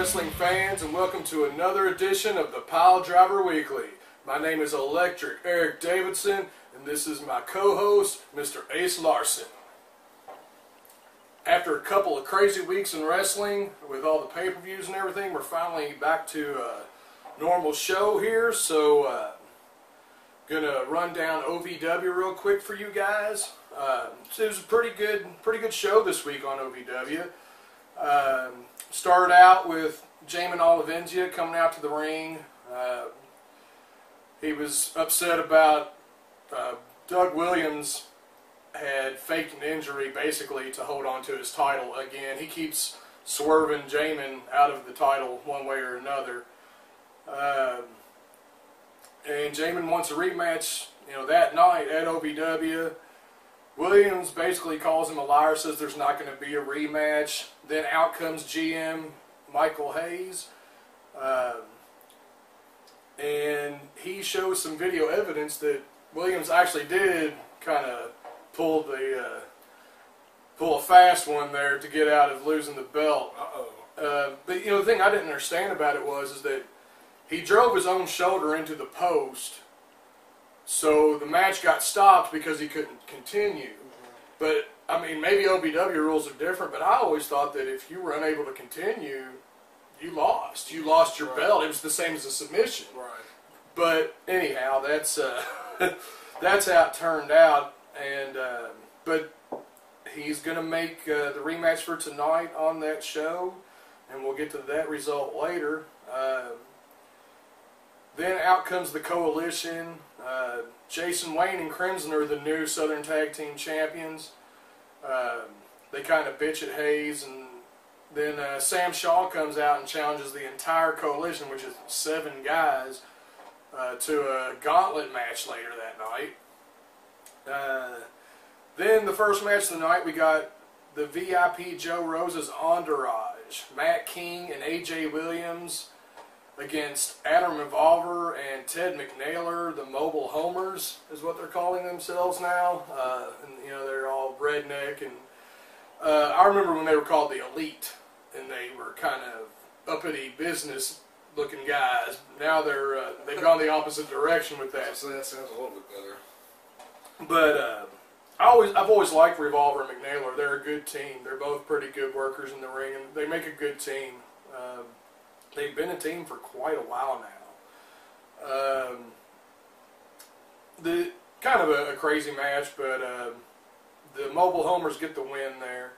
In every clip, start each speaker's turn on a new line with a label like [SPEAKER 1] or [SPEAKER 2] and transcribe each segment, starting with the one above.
[SPEAKER 1] wrestling fans, and welcome to another edition of the Piledriver Weekly. My name is Electric Eric Davidson, and this is my co-host, Mr. Ace Larson. After a couple of crazy weeks in wrestling, with all the pay-per-views and everything, we're finally back to a normal show here, so gonna run down OVW real quick for you guys. So it was a pretty good show this week on OVW. Started out with Jamin Olivencia coming out to the ring. He was upset about Doug Williams had faked an injury basically to hold on to his title again. He keeps swerving Jamin out of the title one way or another. And Jamin wants a rematch, that night at OVW. Williams basically calls him a liar, says there's not going to be a rematch. Then out comes GM Michael Hayes, and he shows some video evidence that Williams actually did kind of pull a fast one there to get out of losing the belt. But the thing I didn't understand about it is that he drove his own shoulder into the post, so the match got stopped because he couldn't continue. But, I mean, maybe OVW rules are different, but I always thought that if you were unable to continue, you lost. You lost your belt. It was the same as a submission. Right. But, anyhow, that's that's how it turned out. And but he's going to make the rematch for tonight on that show, and we'll get to that result later. Then out comes the Coalition. Jason Wayne and Crimson are the new Southern Tag Team Champions. They kind of bitch at Hayes, and then Sam Shaw comes out and challenges the entire Coalition, which is 7 guys, to a gauntlet match later that night. Then the first match of the night, we got the VIP Joe Rosa's Entourage, Matt King and AJ Williams, against Adam Revolver and Ted McNaylor, the Mobile Homers is what they're calling themselves now. And they're all redneck, and I remember when they were called the Elite, and they were kind of uppity business looking guys. Now they've gone the opposite direction with that.
[SPEAKER 2] So that sounds a little bit better.
[SPEAKER 1] But I've always liked Revolver and McNaylor. They're a good team. They're both pretty good workers in the ring, and they make a good team. They've been a team for quite a while now. The kind of a crazy match, but the Mobile Homers get the win there.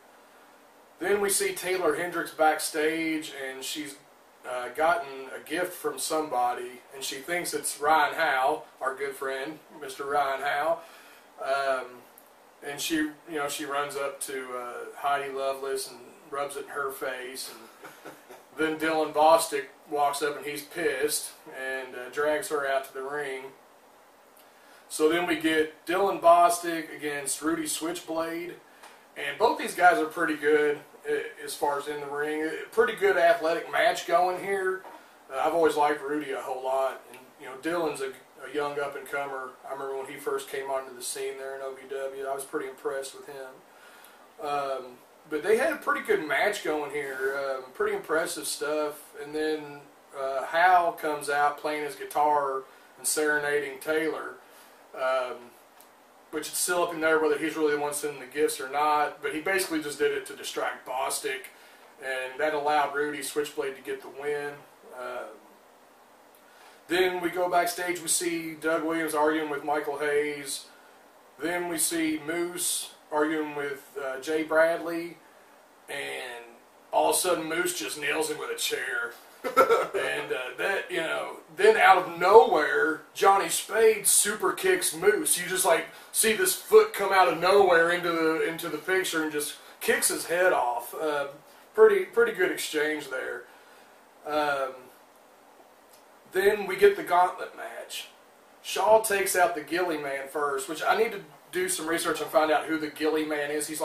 [SPEAKER 1] Then we see Taylor Hendricks backstage, and she's gotten a gift from somebody, and she thinks it's Ryan Howe, our good friend, Mr. Ryan Howe. And she runs up to Heidi Lovelace and rubs it in her face, and then Dylan Bostic walks up and he's pissed and drags her out to the ring. So then we get Dylan Bostic against Rudy Switchblade, and both these guys are pretty good as far as in the ring. Pretty good athletic match going here. I've always liked Rudy a whole lot, and Dylan's a young up-and-comer. I remember when he first came onto the scene there in OVW, I was pretty impressed with him. But they had a pretty good match going here, pretty impressive stuff. And then Hal comes out playing his guitar and serenading Taylor, which it's still up in there whether he's really the one sending the gifts or not. But he basically just did it to distract Bostic, and that allowed Rudy Switchblade to get the win. Then we go backstage, we see Doug Williams arguing with Michael Hayes. Then we see Moose arguing with Jay Bradley, and all of a sudden Moose just nails him with a chair. And then out of nowhere, Johnny Spade super kicks Moose. You just see this foot come out of nowhere into the picture and just kicks his head off. Pretty good exchange there. Then we get the gauntlet match. Shaw takes out the Gilly Man first, which I need to do some research and find out who the Gilly Man is. He's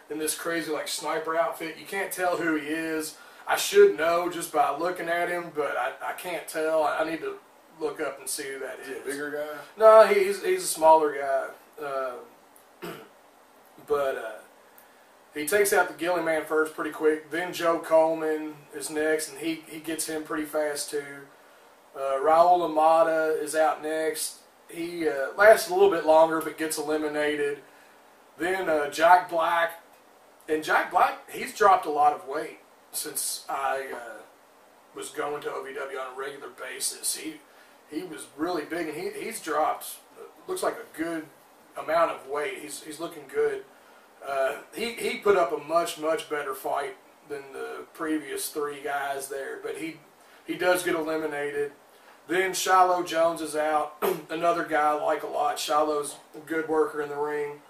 [SPEAKER 1] in this crazy sniper outfit. You can't tell who he is. I should know just by looking at him, but I can't tell. I need to look up and see who that is.
[SPEAKER 2] Is he a bigger guy?
[SPEAKER 1] No, he's a smaller guy. But then we get the gauntlet match. Shaw takes out the Gilly Man first, which I need to do some research and find out who the Gilly Man is. He's like in this crazy sniper outfit. You can't tell who he is. I should know just by looking at him, but I can't tell. I need to look up and see who that is. He takes out the Gilly Man first pretty quick. Then Joe Coleman is next, and he gets him pretty fast too. Raul Amada is out next. He lasts a little bit longer but gets eliminated. Then Jack Black. And Jack Black, he's dropped a lot of weight since I was going to OVW on a regular basis. He was really big, and he's dropped, looks like a good amount of weight. He's looking good. He put up a much better fight than the previous 3 guys there, but he does get eliminated. Then Shiloh Jones is out, another guy I like a lot. Shiloh's a good worker in the ring.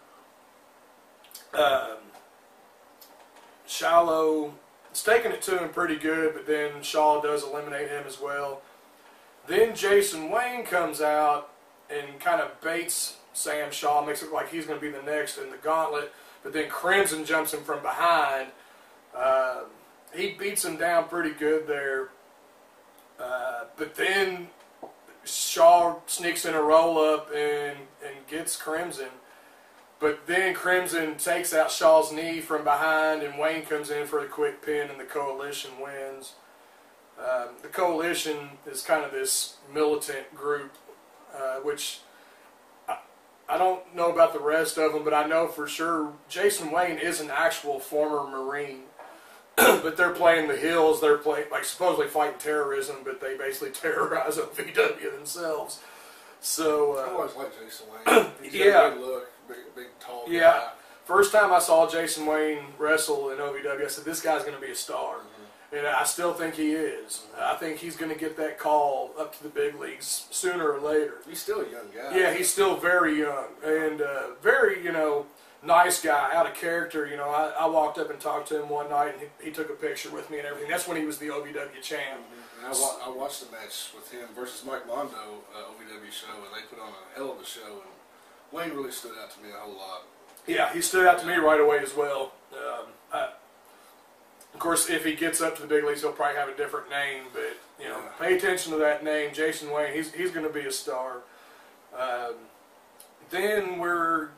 [SPEAKER 1] Shiloh is taking it to him pretty good, but then Shaw does eliminate him as well. Then Jason Wayne comes out and kind of baits Sam Shaw, makes it look like he's going to be the next in the gauntlet, but then Crimson jumps him from behind. He beats him down pretty good there, but then Shaw sneaks in a roll-up and gets Crimson. But then Crimson takes out Shaw's knee from behind, and Wayne comes in for a quick pin, and the Coalition wins. The Coalition is kind of this militant group, which I don't know about the rest of them, but I know for sure Jason Wayne is an actual former Marine. But they're playing the hills. They're like supposedly fighting terrorism, but they basically terrorize OVW themselves. So
[SPEAKER 2] I always liked Jason Wayne. He's got a good look. Big, tall guy.
[SPEAKER 1] Yeah. First time I saw Jason Wayne wrestle in OVW, I said, this guy's going to be a star. And I still think he is. I think he's going to get that call up to the big leagues sooner or later.
[SPEAKER 2] He's still a young guy.
[SPEAKER 1] Yeah, he's still very young. And very, nice guy, out of character. I walked up and talked to him one night, and he took a picture with me and everything. That's when he was the OVW champ.
[SPEAKER 2] And I watched the match with him versus Mike Mondo OVW show, and they put on a hell of a show. And Wayne really stood out to me a whole lot.
[SPEAKER 1] Yeah, he stood out to me right away as well. Of course, if he gets up to the big leagues, he'll probably have a different name. But pay attention to that name, Jason Wayne. He's going to be a star. Then we're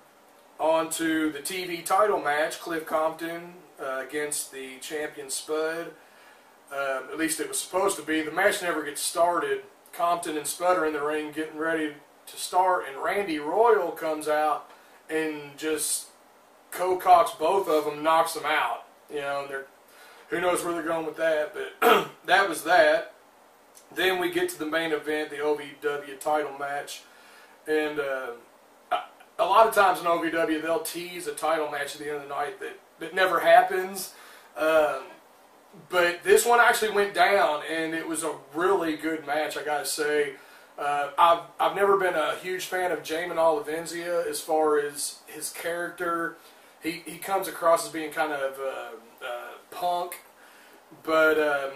[SPEAKER 1] on to the TV title match: Cliff Compton against the champion Spud. At least it was supposed to be. The match never gets started. Compton and Spud are in the ring getting ready to start, and Randy Royal comes out and just co-cocks both of them, knocks them out. And who knows where they're going with that, but that was that. Then we get to the main event, the OVW title match, and a lot of times in OVW they'll tease a title match at the end of the night that never happens. But this one actually went down, and it was a really good match, I gotta say. I've never been a huge fan of Jamin Olivencia as far as his character. He comes across as being kind of punk, but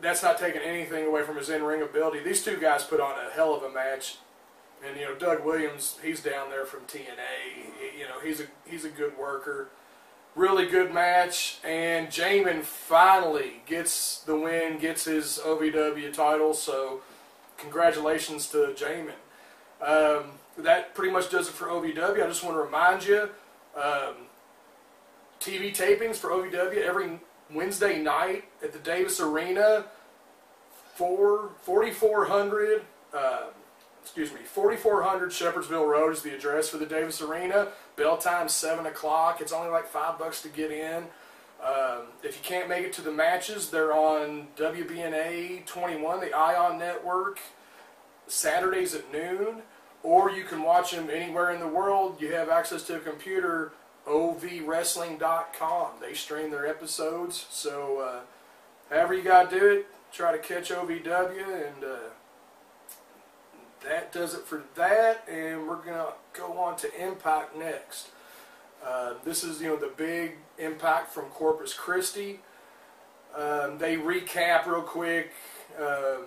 [SPEAKER 1] that's not taking anything away from his in-ring ability. These two guys put on a hell of a match, and Doug Williams, he's down there from TNA. He's a good worker. Really good match, and Jamin finally gets the win, gets his OVW title, so congratulations to Jamin. That pretty much does it for OVW. I just want to remind you, TV tapings for OVW every Wednesday night at the Davis Arena, 4400 Shepherdsville Road is the address for the Davis Arena. Bell time 7 o'clock. It's only like $5 to get in. If you can't make it to the matches, they're on WBNA 21, the Ion Network, Saturdays at noon. Or you can watch them anywhere in the world. You have access to a computer, ovwrestling.com. They stream their episodes. So however you got to do it, try to catch OVW, and that does it for that. And we're going to go on to Impact next. This is the big Impact from Corpus Christi. They recap real quick a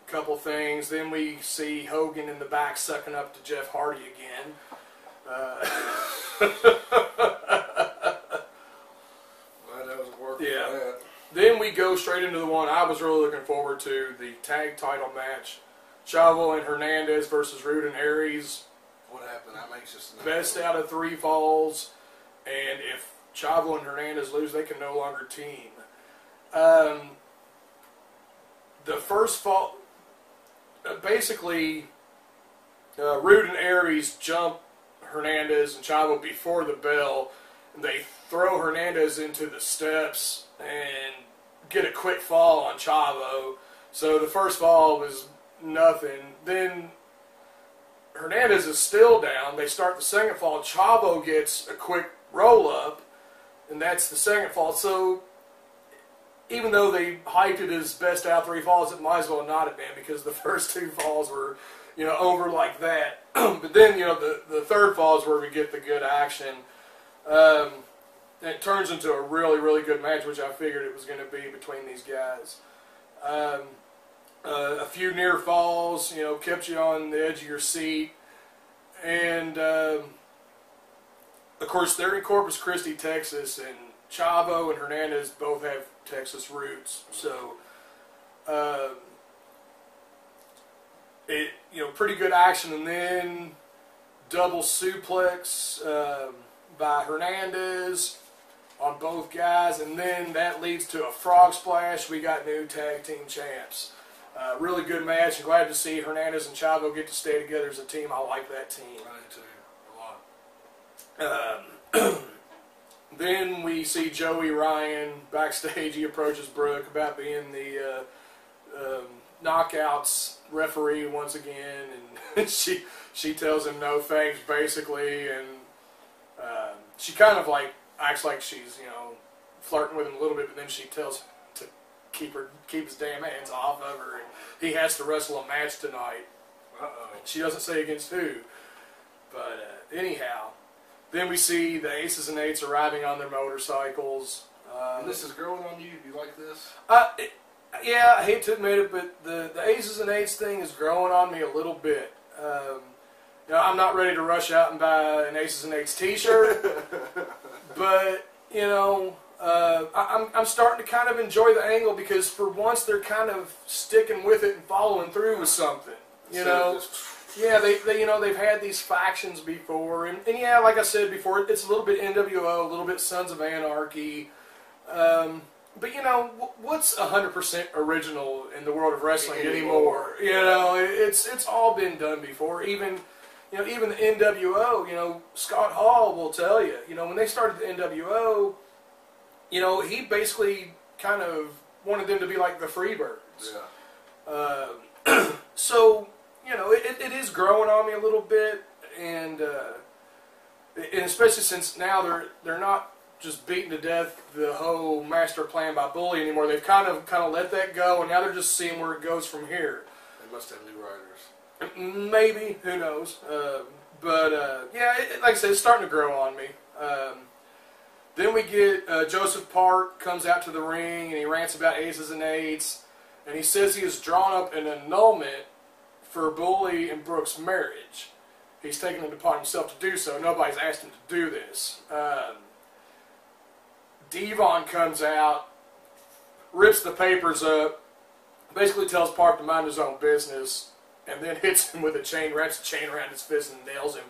[SPEAKER 1] couple things. Then we see Hogan in the back sucking up to Jeff Hardy again.
[SPEAKER 2] Well, that was working.
[SPEAKER 1] Yeah.
[SPEAKER 2] For that.
[SPEAKER 1] Then we go straight into the one I was really looking forward to, the tag title match. Chavo and Hernandez versus Rude and Aries.
[SPEAKER 2] What happened? I'm anxious to know.
[SPEAKER 1] Best out of 3 falls. And if Chavo and Hernandez lose, they can no longer team. The first fall, basically, Rude and Aries jump Hernandez and Chavo before the bell, and they throw Hernandez into the steps and get a quick fall on Chavo. So the first fall was nothing. Then Hernandez is still down. They start the second fall. Chavo gets a quick roll-up, and that's the second fall. So even though they hyped it as best out 3 falls, it might as well not have been, because the first 2 falls were, over like that. But then, the third fall is where we get the good action. It turns into a really, really good match, which I figured it was going to be between these guys. A few near falls, kept you on the edge of your seat. And, of course, they're in Corpus Christi, Texas, and Chavo and Hernandez both have Texas roots. So, pretty good action. And then double suplex by Hernandez on both guys. And then that leads to a frog splash. We got new tag team champs. Really good match. I'm glad to see Hernandez and Chavo get to stay together as a team. I like that team.
[SPEAKER 2] I do too, a lot.
[SPEAKER 1] Then we see Joey Ryan backstage. He approaches Brooke about being the knockouts referee once again, and she tells him no thanks, basically, and she kind of like acts like she's flirting with him a little bit, but then she tells him to keep his damn hands off of her, and he has to wrestle a match tonight. She doesn't say against who, but anyhow. Then we see the Aces and Eights arriving on their motorcycles.
[SPEAKER 2] And this is growing on you? You like this?
[SPEAKER 1] Yeah, I hate to admit it, but the Aces and Eights thing is growing on me a little bit. I'm not ready to rush out and buy an Aces and Eights t-shirt, but, I'm starting to kind of enjoy the angle, because for once they're kind of sticking with it and following through with something, Yeah, they've had these factions before, and yeah, like I said before, it's a little bit NWO, a little bit Sons of Anarchy, but what's 100% original in the world of wrestling anymore? It's all been done before. Even the NWO, Scott Hall will tell you, when they started the NWO, he basically kind of wanted them to be like the Freebirds.
[SPEAKER 2] Yeah.
[SPEAKER 1] So. It is growing on me a little bit, and especially since now they're not just beating to death the whole master plan by Bully anymore. They've kind of let that go, and now they're just seeing where it goes from here.
[SPEAKER 2] They must have new writers.
[SPEAKER 1] Maybe, who knows? But like I said, it's starting to grow on me. Then we get Joseph Park comes out to the ring, and he rants about Aces and Eights, and he says he has drawn up an annulment for Bully and Brooks' marriage. He's taken it upon himself to do so. Nobody's asked him to do this. Devon comes out, rips the papers up, basically tells Park to mind his own business, and then hits him with a chain, wraps a chain around his fist and nails him,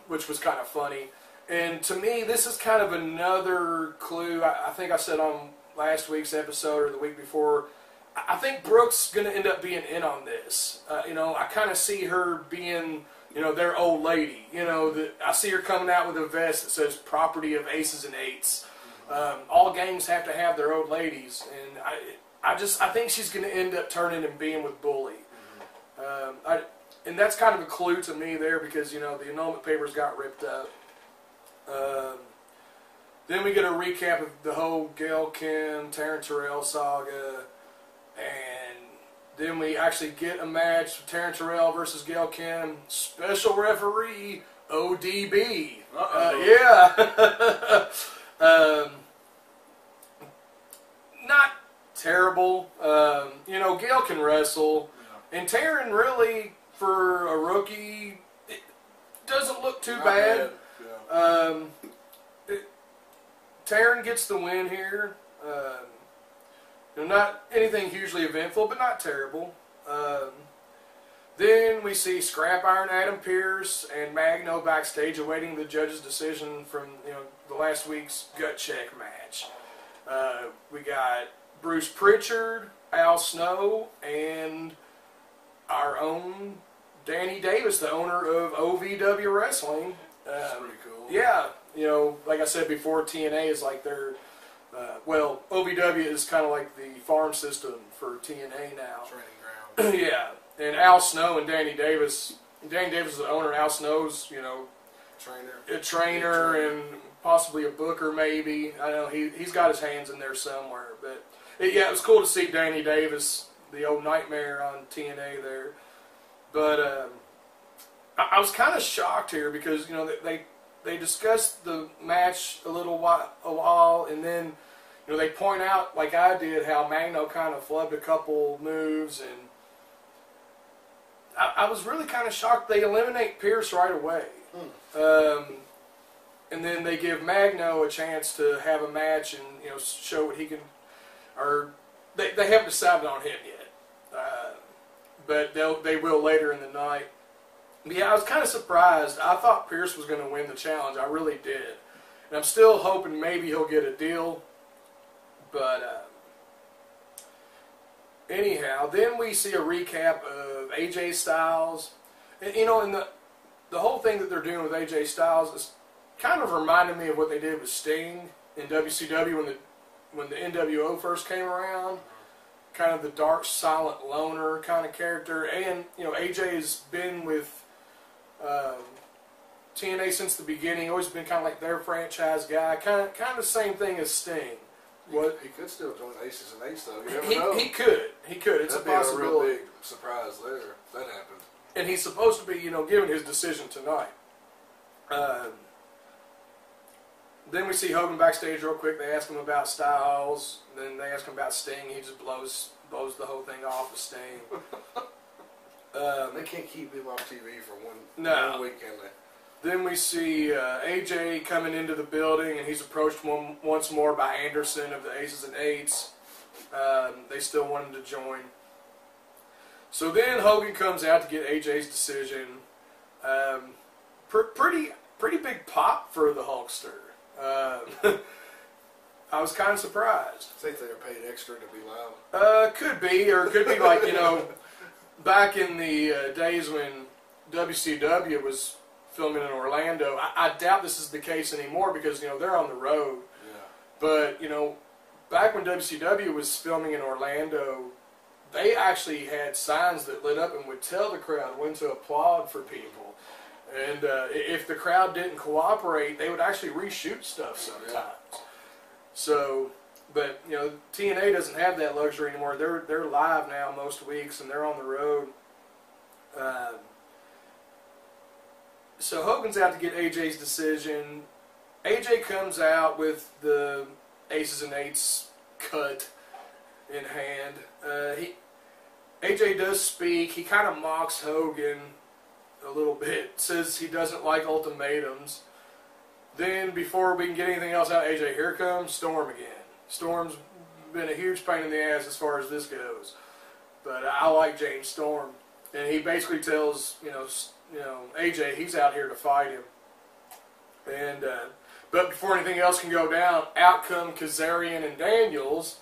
[SPEAKER 1] which was kind of funny. And to me, this is kind of another clue. I think I said on last week's episode or the week before, I think Brooks going to end up being in on this. I kind of see her being, their old lady. I see her coming out with a vest that says "Property of Aces and Eights." All gangs have to have their old ladies, and I think she's going to end up turning and being with Bully. And that's kind of a clue to me there, because the annulment papers got ripped up. Then we get a recap of the whole Gail Kim, Taryn Terrell saga. And then we actually get a match, Taryn Terrell versus Gail Kim, special referee, ODB. Not terrible. Gail can wrestle. Yeah. And Taryn really, for a rookie, it doesn't look too bad. Yeah. Taryn gets the win here. Not anything hugely eventful, but not terrible. Then we see Scrap Iron Adam Pearce and Magno backstage awaiting the judge's decision from the last week's gut check match. We got Bruce Pritchard, Al Snow, and our own Danny Davis, the owner of OVW Wrestling.
[SPEAKER 2] That's pretty cool.
[SPEAKER 1] Yeah, you know, like I said before, TNA is like their, well, OVW is kind of like the farm system for TNA now.
[SPEAKER 2] Training ground.
[SPEAKER 1] Yeah, and Al Snow and Danny Davis. Danny Davis is the owner, and Al Snow's, you know, a trainer and possibly a booker maybe. I know he's got his hands in there somewhere. But yeah, it was cool to see Danny Davis, the old nightmare on TNA there. But I was kind of shocked here because, you know, they discussed the match a while, and then, you know, they point out, like I did, how Magno kind of flubbed a couple moves, and I was really kind of shocked they eliminate Pierce right away. And then they give Magno a chance to have a match and, you know, show what he can, or they haven't decided on him yet. But they will later in the night. But yeah, I was kind of surprised. I thought Pierce was going to win the challenge. I really did. And I'm still hoping maybe he'll get a deal. But anyhow, then we see a recap of AJ Styles. And, you know, and the whole thing that they're doing with AJ Styles is kind of reminded me of what they did with Sting in WCW when the NWO first came around. Kind of the dark, silent loner kind of character. And, you know, AJ's been with TNA since the beginning. Always been kind of like their franchise guy. Kind of the same thing as Sting.
[SPEAKER 2] He could still join Aces and Ace, though. You never know.
[SPEAKER 1] He could. It's
[SPEAKER 2] That'd
[SPEAKER 1] a possibility.
[SPEAKER 2] Be a real big surprise there if that happened.
[SPEAKER 1] And he's supposed to be, you know, giving his decision tonight. Then we see Hogan backstage real quick. They ask him about Styles. Then they ask him about Sting. He just blows the whole thing off with Sting.
[SPEAKER 2] They can't keep him on TV for one week, can they?
[SPEAKER 1] Then we see AJ coming into the building, and he's approached once more by Anderson of the Aces and Eights. They still want him to join. So then Hogan comes out to get AJ's decision. Pretty big pop for the Hulkster. I was kind of surprised.
[SPEAKER 2] I think they were paid extra to be loud.
[SPEAKER 1] Could be, or it could be like, you know, back in the days when WCW was filming in Orlando. I doubt this is the case anymore because, you know, they're on the road.
[SPEAKER 2] Yeah.
[SPEAKER 1] But, you know, back when WCW was filming in Orlando, they actually had signs that lit up and would tell the crowd when to applaud for people. And if the crowd didn't cooperate, they would actually reshoot stuff sometimes. Yeah. So, but, you know, TNA doesn't have that luxury anymore. They're live now most weeks, and they're on the road. So Hogan's out to get AJ's decision. AJ comes out with the Aces and Eights cut in hand. AJ does speak. He kind of mocks Hogan a little bit. Says he doesn't like ultimatums. Then, before we can get anything else out of AJ, here comes Storm again. Storm's been a huge pain in the ass as far as this goes. But I like James Storm. And he basically tells, you know, AJ he's out here to fight him. And but before anything else can go down, out come Kazarian and Daniels,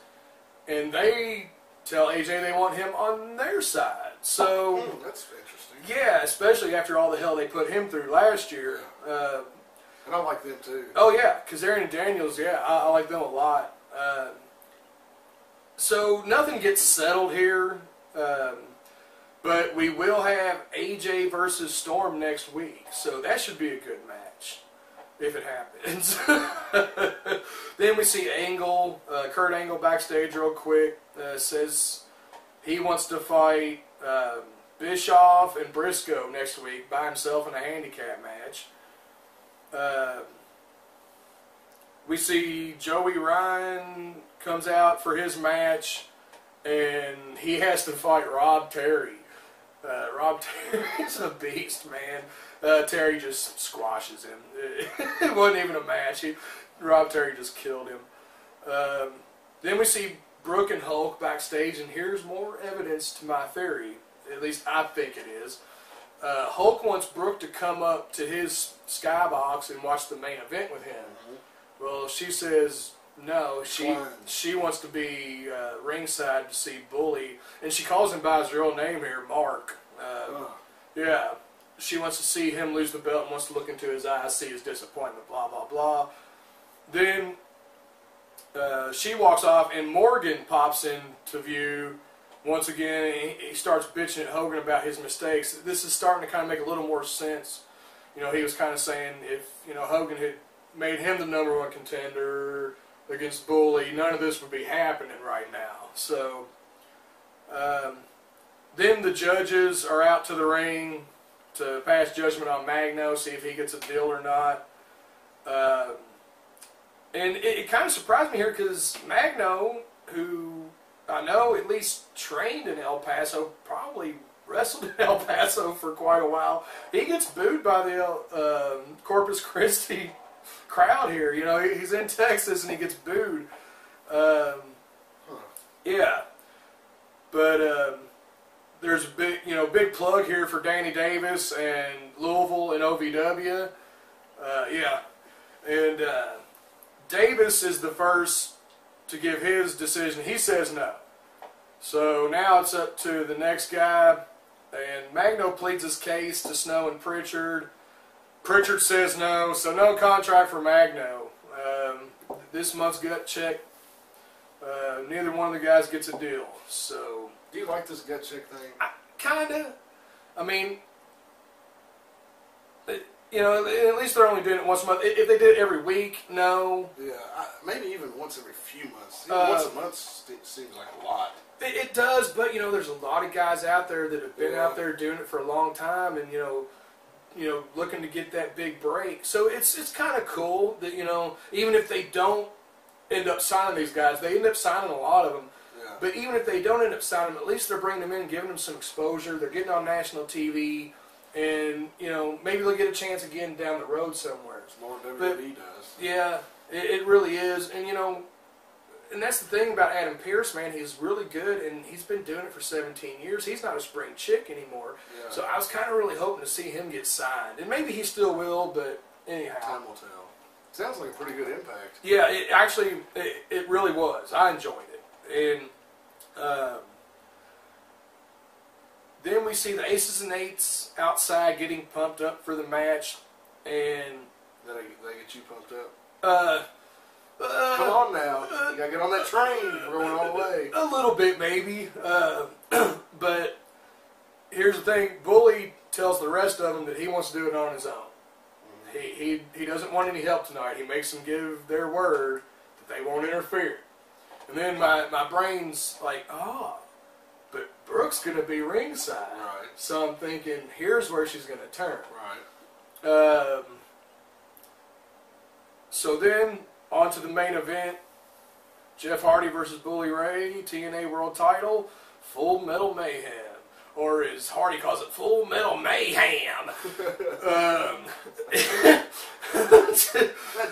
[SPEAKER 1] and they tell AJ they want him on their side. So
[SPEAKER 2] that's interesting.
[SPEAKER 1] Yeah, especially after all the hell they put him through last year.
[SPEAKER 2] And I like them too.
[SPEAKER 1] Oh yeah, Kazarian and Daniels, yeah, I like them a lot. So nothing gets settled here. But we will have AJ versus Storm next week, so that should be a good match, if it happens. Then we see Angle, Kurt Angle backstage real quick, says he wants to fight Bischoff and Briscoe next week by himself in a handicap match. We see Joey Ryan comes out for his match, and he has to fight Rob Terry. Rob Terry's a beast, man. Terry just squashes him. It wasn't even a match. Rob Terry just killed him. Then we see Brooke and Hulk backstage, and here's more evidence to my theory. At least I think it is. Hulk wants Brooke to come up to his skybox and watch the main event with him. Well, she says no. She wants to be ringside to see Bully, and she calls him by his real name here, Mark. Yeah, she wants to see him lose the belt and wants to look into his eyes, see his disappointment, blah, blah, blah. Then she walks off, and Morgan pops into view once again. He starts bitching at Hogan about his mistakes. This is starting to kind of make a little more sense. You know, he was kind of saying if, you know, Hogan had made him the #1 contender against Bully, none of this would be happening right now. So, then the judges are out to the ring to pass judgment on Magno, see if he gets a deal or not. And it kind of surprised me here because Magno, who I know at least trained in El Paso, probably wrestled in El Paso for quite a while, he gets booed by the Corpus Christi crowd here. You know, he's in Texas and he gets booed. Yeah. But there's a big plug here for Danny Davis and Louisville and OVW. Yeah. And Davis is the first to give his decision. He says no. So now it's up to the next guy. And Magno pleads his case to Snow and Pritchard. Pritchard says no, so no contract for Magno. This month's gut check, neither one of the guys gets a deal. So,
[SPEAKER 2] do you like this gut check thing?
[SPEAKER 1] Kinda. I mean, you know, at least they're only doing it once a month. If they did it every week, no.
[SPEAKER 2] Yeah, maybe even once every few months. Once a month seems like a lot.
[SPEAKER 1] It does, but you know, there's a lot of guys out there that have been out there doing it for a long time, and you know, looking to get that big break. So it's kind of cool that, you know, even if they don't end up signing these guys, they end up signing a lot of them. Yeah. But even if they don't end up signing them, at least they're bringing them in, giving them some exposure. They're getting on national TV, and you know, maybe they'll get a chance again down the road somewhere.
[SPEAKER 2] It's more than WWE does.
[SPEAKER 1] Yeah, it really is, and you know. And that's the thing about Adam Pearce, man. He's really good, and he's been doing it for 17 years. He's not a spring chick anymore. Yeah. So I was kind of really hoping to see him get signed. And maybe he still will, but anyhow.
[SPEAKER 2] Time will tell. Sounds like a pretty good impact.
[SPEAKER 1] Yeah, it really was. I enjoyed it. And then we see the Aces and Eights outside getting pumped up for the match. And
[SPEAKER 2] they get you pumped up? Come on now. You gotta get on that train. We're going all the way.
[SPEAKER 1] A little bit, maybe. But here's the thing. Bully tells the rest of them that he wants to do it on his own. He doesn't want any help tonight. He makes them give their word that they won't interfere. And then my brain's like, but Brooke's going to be ringside.
[SPEAKER 2] Right.
[SPEAKER 1] So I'm thinking, here's where she's going to turn.
[SPEAKER 2] Right.
[SPEAKER 1] So then, on to the main event. Jeff Hardy versus Bully Ray, TNA World Title, Full Metal Mayhem. Or as Hardy calls it, Full Metal Mayhem.
[SPEAKER 2] That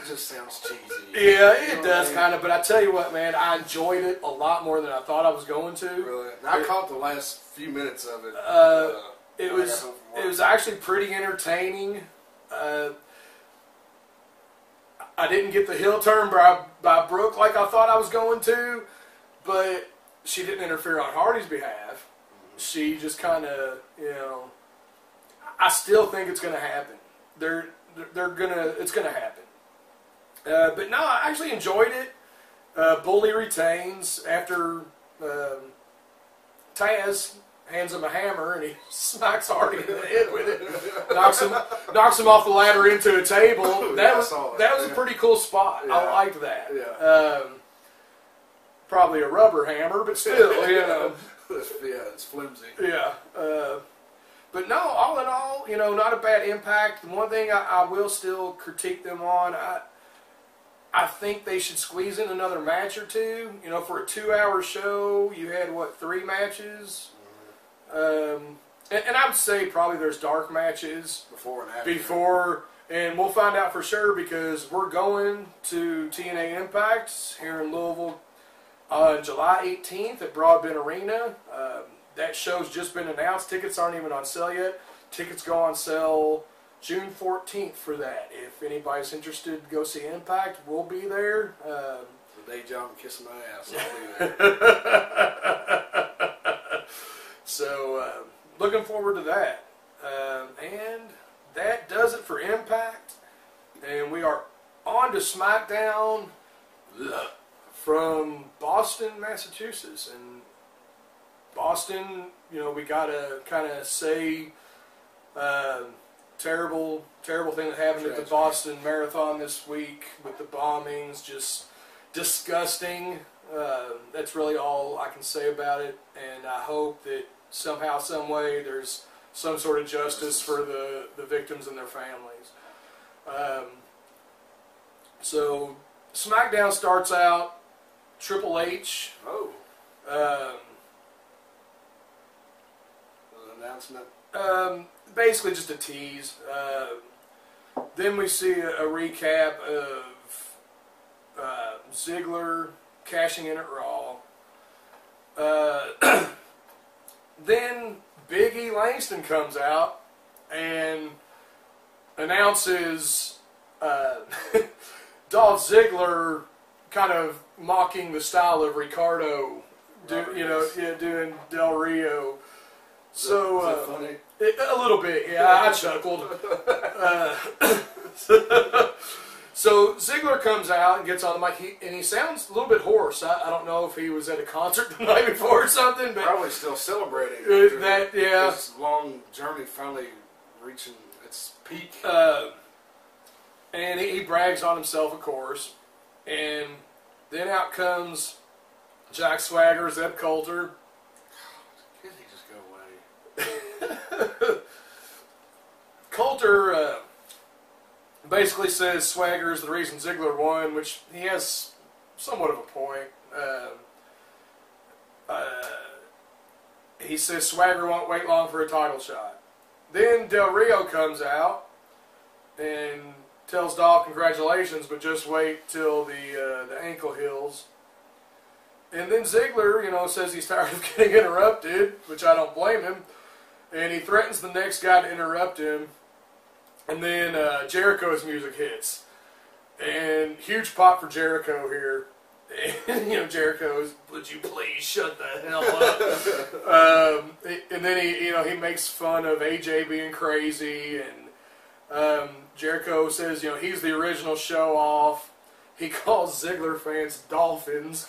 [SPEAKER 2] just sounds cheesy.
[SPEAKER 1] Yeah, it does kind of. But I tell you what, man, I enjoyed it a lot more than I thought I was going to.
[SPEAKER 2] Really? I caught the last few minutes of it.
[SPEAKER 1] It was actually pretty entertaining. I didn't get the heel turn by Brooke like I thought I was going to, but she didn't interfere on Hardy's behalf. She just kind of, you know, I still think it's going to happen. It's going to happen. But no, I actually enjoyed it. Bully retains after Taz hands him a hammer and he smacks Hardy in the head with it, knocks him off the ladder into a table. That was a pretty cool spot. Yeah. I liked that.
[SPEAKER 2] Yeah.
[SPEAKER 1] Probably a rubber hammer, but still, you know.
[SPEAKER 2] Yeah, it's flimsy.
[SPEAKER 1] Yeah. But no, all in all, you know, not a bad impact. The one thing I will still critique them on, I think they should squeeze in another match or two. You know, for a 2-hour show, you had, 3 matches? And I would say probably there's dark matches.
[SPEAKER 2] Before and after.
[SPEAKER 1] And we'll find out for sure because we're going to TNA Impact here in Louisville on July 18th at Broadbent Arena. That show's just been announced. Tickets aren't even on sale yet. Tickets go on sale June 14th for that. If anybody's interested to go see Impact, we'll be there.
[SPEAKER 2] The day John kissing my ass, I'll be there.
[SPEAKER 1] So, looking forward to that. And that does it for Impact. And we are on to SmackDown from Boston, Massachusetts. And Boston, you know, we got to kind of say terrible thing that happened at the Boston Marathon this week with the bombings. Just disgusting. That's really all I can say about it. And I hope that somehow, some way, there's some sort of justice for the victims and their families. So SmackDown starts out Triple H.
[SPEAKER 2] An announcement.
[SPEAKER 1] Basically just a tease. Then we see a recap of Ziggler cashing in at Raw. Then Big E Langston comes out and announces Dolph Ziggler kind of mocking the style of Ricardo, doing Del Rio. So
[SPEAKER 2] is that funny?
[SPEAKER 1] A little bit, yeah. I chuckled. So Ziggler comes out and gets on the mic, and he sounds a little bit hoarse. I don't know if he was at a concert the night before or something, but
[SPEAKER 2] probably still celebrating his long journey finally reaching its peak.
[SPEAKER 1] And he brags on himself, of course. And then out comes Jack Swagger, Zeb Coulter.
[SPEAKER 2] Can't he just go away?
[SPEAKER 1] Coulter basically says Swagger is the reason Ziggler won, which he has somewhat of a point. He says Swagger won't wait long for a title shot. Then Del Rio comes out and tells Dolph congratulations, but just wait till the ankle heals. And then Ziggler, says he's tired of getting interrupted, which I don't blame him. And he threatens the next guy to interrupt him. And then Jericho's music hits. And huge pop for Jericho here. And, Jericho's, would you please shut the hell up? And then he makes fun of AJ being crazy. And Jericho says, he's the original show-off. He calls Ziggler fans dolphins.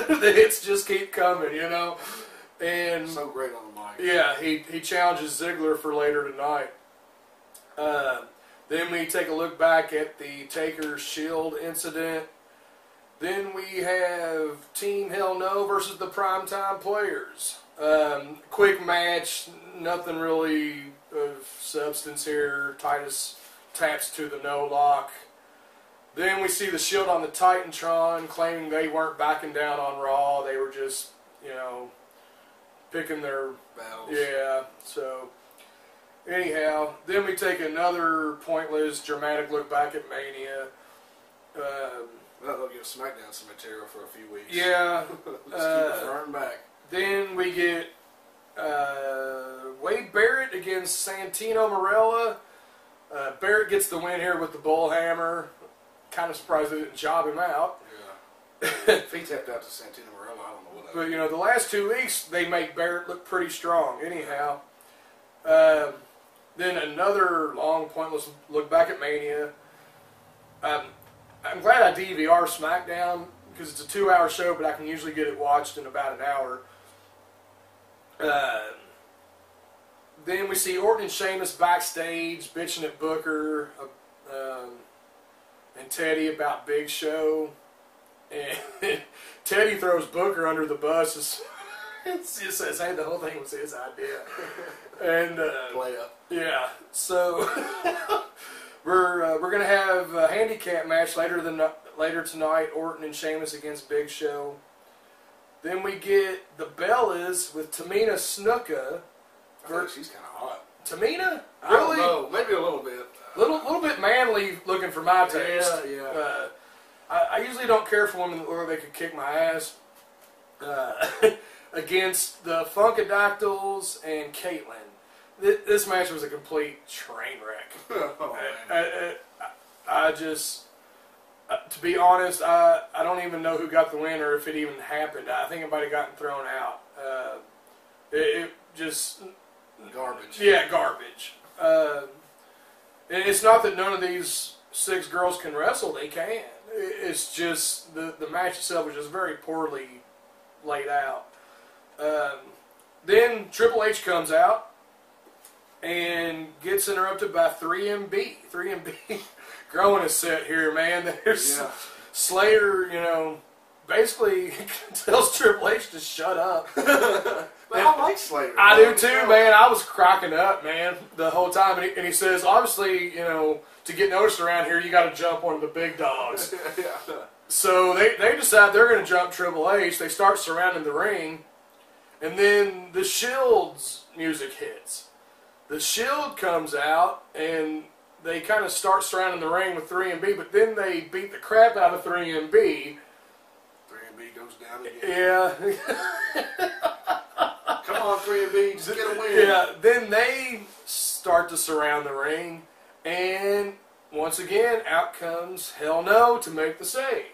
[SPEAKER 1] The hits just keep coming, And
[SPEAKER 2] so great on the mic.
[SPEAKER 1] Yeah, he challenges Ziggler for later tonight. Then we take a look back at the Taker Shield incident. Then we have Team Hell No versus the Primetime Players. Quick match, nothing really of substance here. Titus taps to the no lock. Then we see the Shield on the Titantron claiming they weren't backing down on Raw. They were just, picking their
[SPEAKER 2] battles.
[SPEAKER 1] Yeah, so anyhow, then we take another pointless, dramatic look back at Mania.
[SPEAKER 2] They'll give SmackDown some material for a few weeks.
[SPEAKER 1] Yeah.
[SPEAKER 2] Just keep throwing back.
[SPEAKER 1] Then we get Wade Barrett against Santino Marella. Barrett gets the win here with the bullhammer. Kind of surprised they didn't job him out.
[SPEAKER 2] Yeah. If he tapped out to Santino Marella, I don't know what that
[SPEAKER 1] But, the last 2 weeks, they make Barrett look pretty strong. Anyhow. Then another long, pointless look back at Mania. I'm glad I DVR SmackDown because it's a 2-hour show, but I can usually get it watched in about an hour. Then we see Orton and Sheamus backstage bitching at Booker and Teddy about Big Show. And Teddy throws Booker under the bus. It says, hey, the whole thing was his idea. And
[SPEAKER 2] play up.
[SPEAKER 1] Yeah, so we're gonna have a handicap match later tonight. Orton and Sheamus against Big Show. Then we get the Bellas with Tamina Snuka.
[SPEAKER 2] I think she's kind of hot.
[SPEAKER 1] Tamina?
[SPEAKER 2] I don't know. Maybe a little bit.
[SPEAKER 1] Little bit manly looking for my taste.
[SPEAKER 2] Yeah.
[SPEAKER 1] I usually don't care for women that look like they could kick my ass. Against the Funkadactyls and Caitlyn. This match was a complete train wreck.
[SPEAKER 2] Oh,
[SPEAKER 1] I just, to be honest, I don't even know who got the win or if it even happened. I think it might have gotten thrown out. It just...
[SPEAKER 2] Garbage.
[SPEAKER 1] Yeah, garbage. And it's not that none of these 6 girls can wrestle. They can. It's just the match itself was just very poorly laid out. Then Triple H comes out and gets interrupted by 3MB. 3MB growing a set here, man. There's Slater, you know, basically tells Triple H to shut up.
[SPEAKER 2] But I like Slater.
[SPEAKER 1] I do too, man. I was cracking up, man, the whole time. And he says, obviously, you know, to get noticed around here, you got to jump one of the big dogs. So they decide they're going to jump Triple H. They start surrounding the ring. And then the Shield's music hits. The Shield comes out, and they kind of start surrounding the ring with 3MB, but then they beat the crap out of 3MB.
[SPEAKER 2] 3MB goes down again.
[SPEAKER 1] Yeah.
[SPEAKER 2] Come on, 3MB, just get a win.
[SPEAKER 1] Yeah, then they start to surround the ring, and once again, out comes Hell No to make the save.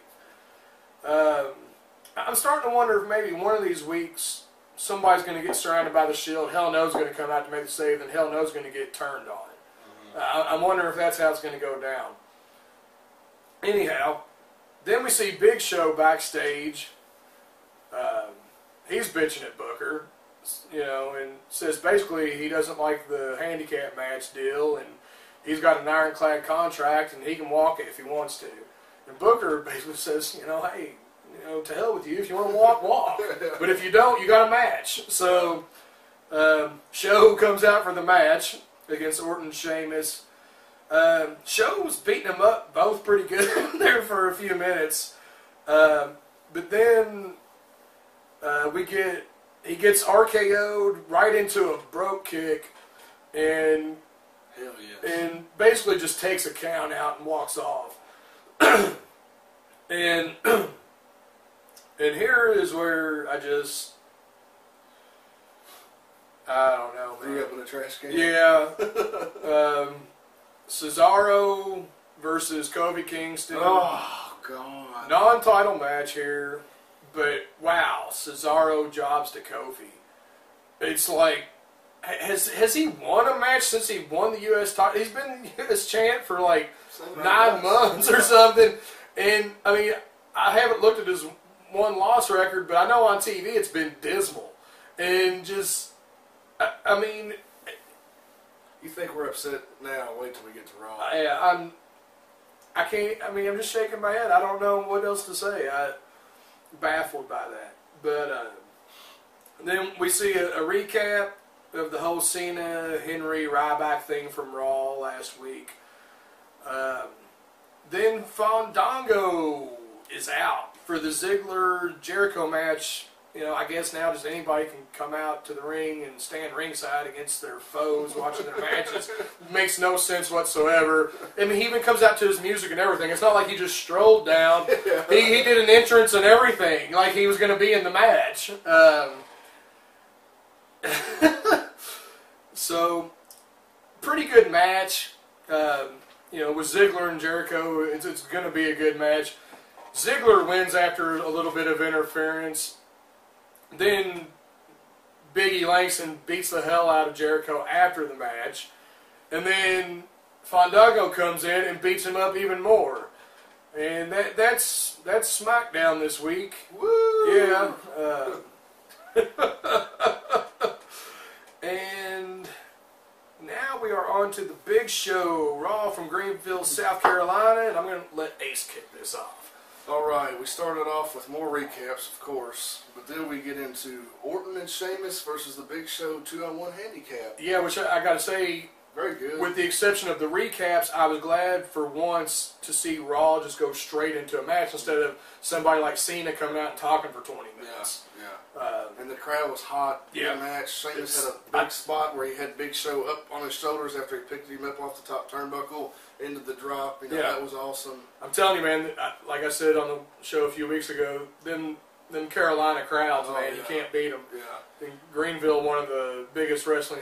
[SPEAKER 1] I'm starting to wonder if maybe one of these weeks somebody's going to get surrounded by the Shield, Hell No's going to come out to make the save, and Hell No's going to get turned on. I'm wondering if that's how it's going to go down. Anyhow, then we see Big Show backstage. He's bitching at Booker, you know, and says basically he doesn't like the handicap match deal, and he's got an ironclad contract, and he can walk it if he wants to. And Booker basically says, you know, hey, you know, to hell with you. If you want to walk, walk. But if you don't, you got a match. So, Show comes out for the match against Orton and Sheamus. Show was beating them up both pretty good there for a few minutes. But then he gets RKO'd right into a broke kick and
[SPEAKER 2] hell yes.
[SPEAKER 1] And basically just takes a count out and walks off. And here is where I don't know, man.
[SPEAKER 2] Threw up in a trash can?
[SPEAKER 1] Yeah. Cesaro versus Kofi Kingston.
[SPEAKER 2] Oh, God.
[SPEAKER 1] Non-title match here, but wow, Cesaro jobs to Kofi. It's like, has he won a match since he won the U.S. title? He's been U.S. champ for like 9 months or something. And, I mean, I haven't looked at his won-loss record, but I know on TV it's been dismal. And just, I mean...
[SPEAKER 2] You think we're upset now? Wait till we get to Raw.
[SPEAKER 1] I'm just shaking my head. I don't know what else to say. I'm baffled by that. But then we see a recap of the whole Cena, Henry, Ryback thing from Raw last week. Then Fandango is out for the Ziggler-Jericho match. You know, I guess now just anybody can come out to the ring and stand ringside against their foes watching their matches. Makes no sense whatsoever. I mean, he even comes out to his music and everything. It's not like he just strolled down. He did an entrance and everything, like he was going to be in the match. So, pretty good match. You know, with Ziggler and Jericho, it's going to be a good match. Ziggler wins after a little bit of interference. Then Biggie Langston beats the hell out of Jericho after the match. And then Fandango comes in and beats him up even more. And that's SmackDown this week.
[SPEAKER 2] Woo!
[SPEAKER 1] Yeah. And now we are on to the big show, Raw from Greenville, South Carolina, and I'm going to let Ace kick this off.
[SPEAKER 2] Alright, we started off with more recaps, of course, but then we get into Orton and Sheamus versus the Big Show 2-on-1 handicap.
[SPEAKER 1] Yeah, which I got to say,
[SPEAKER 2] very good.
[SPEAKER 1] With the exception of the recaps, I was glad for once to see Raw just go straight into a match instead of somebody like Cena coming out and talking for 20 minutes.
[SPEAKER 2] Yeah. And the crowd was hot in the match. Sheamus had a big spot where he had Big Show up on his shoulders after he picked him up off the top turnbuckle into the drop. You know, that was awesome.
[SPEAKER 1] I'm telling you, man, like I said on the show a few weeks ago, them them Carolina crowds, man.
[SPEAKER 2] Yeah.
[SPEAKER 1] You can't beat them.
[SPEAKER 2] Yeah.
[SPEAKER 1] In Greenville, one of the biggest wrestling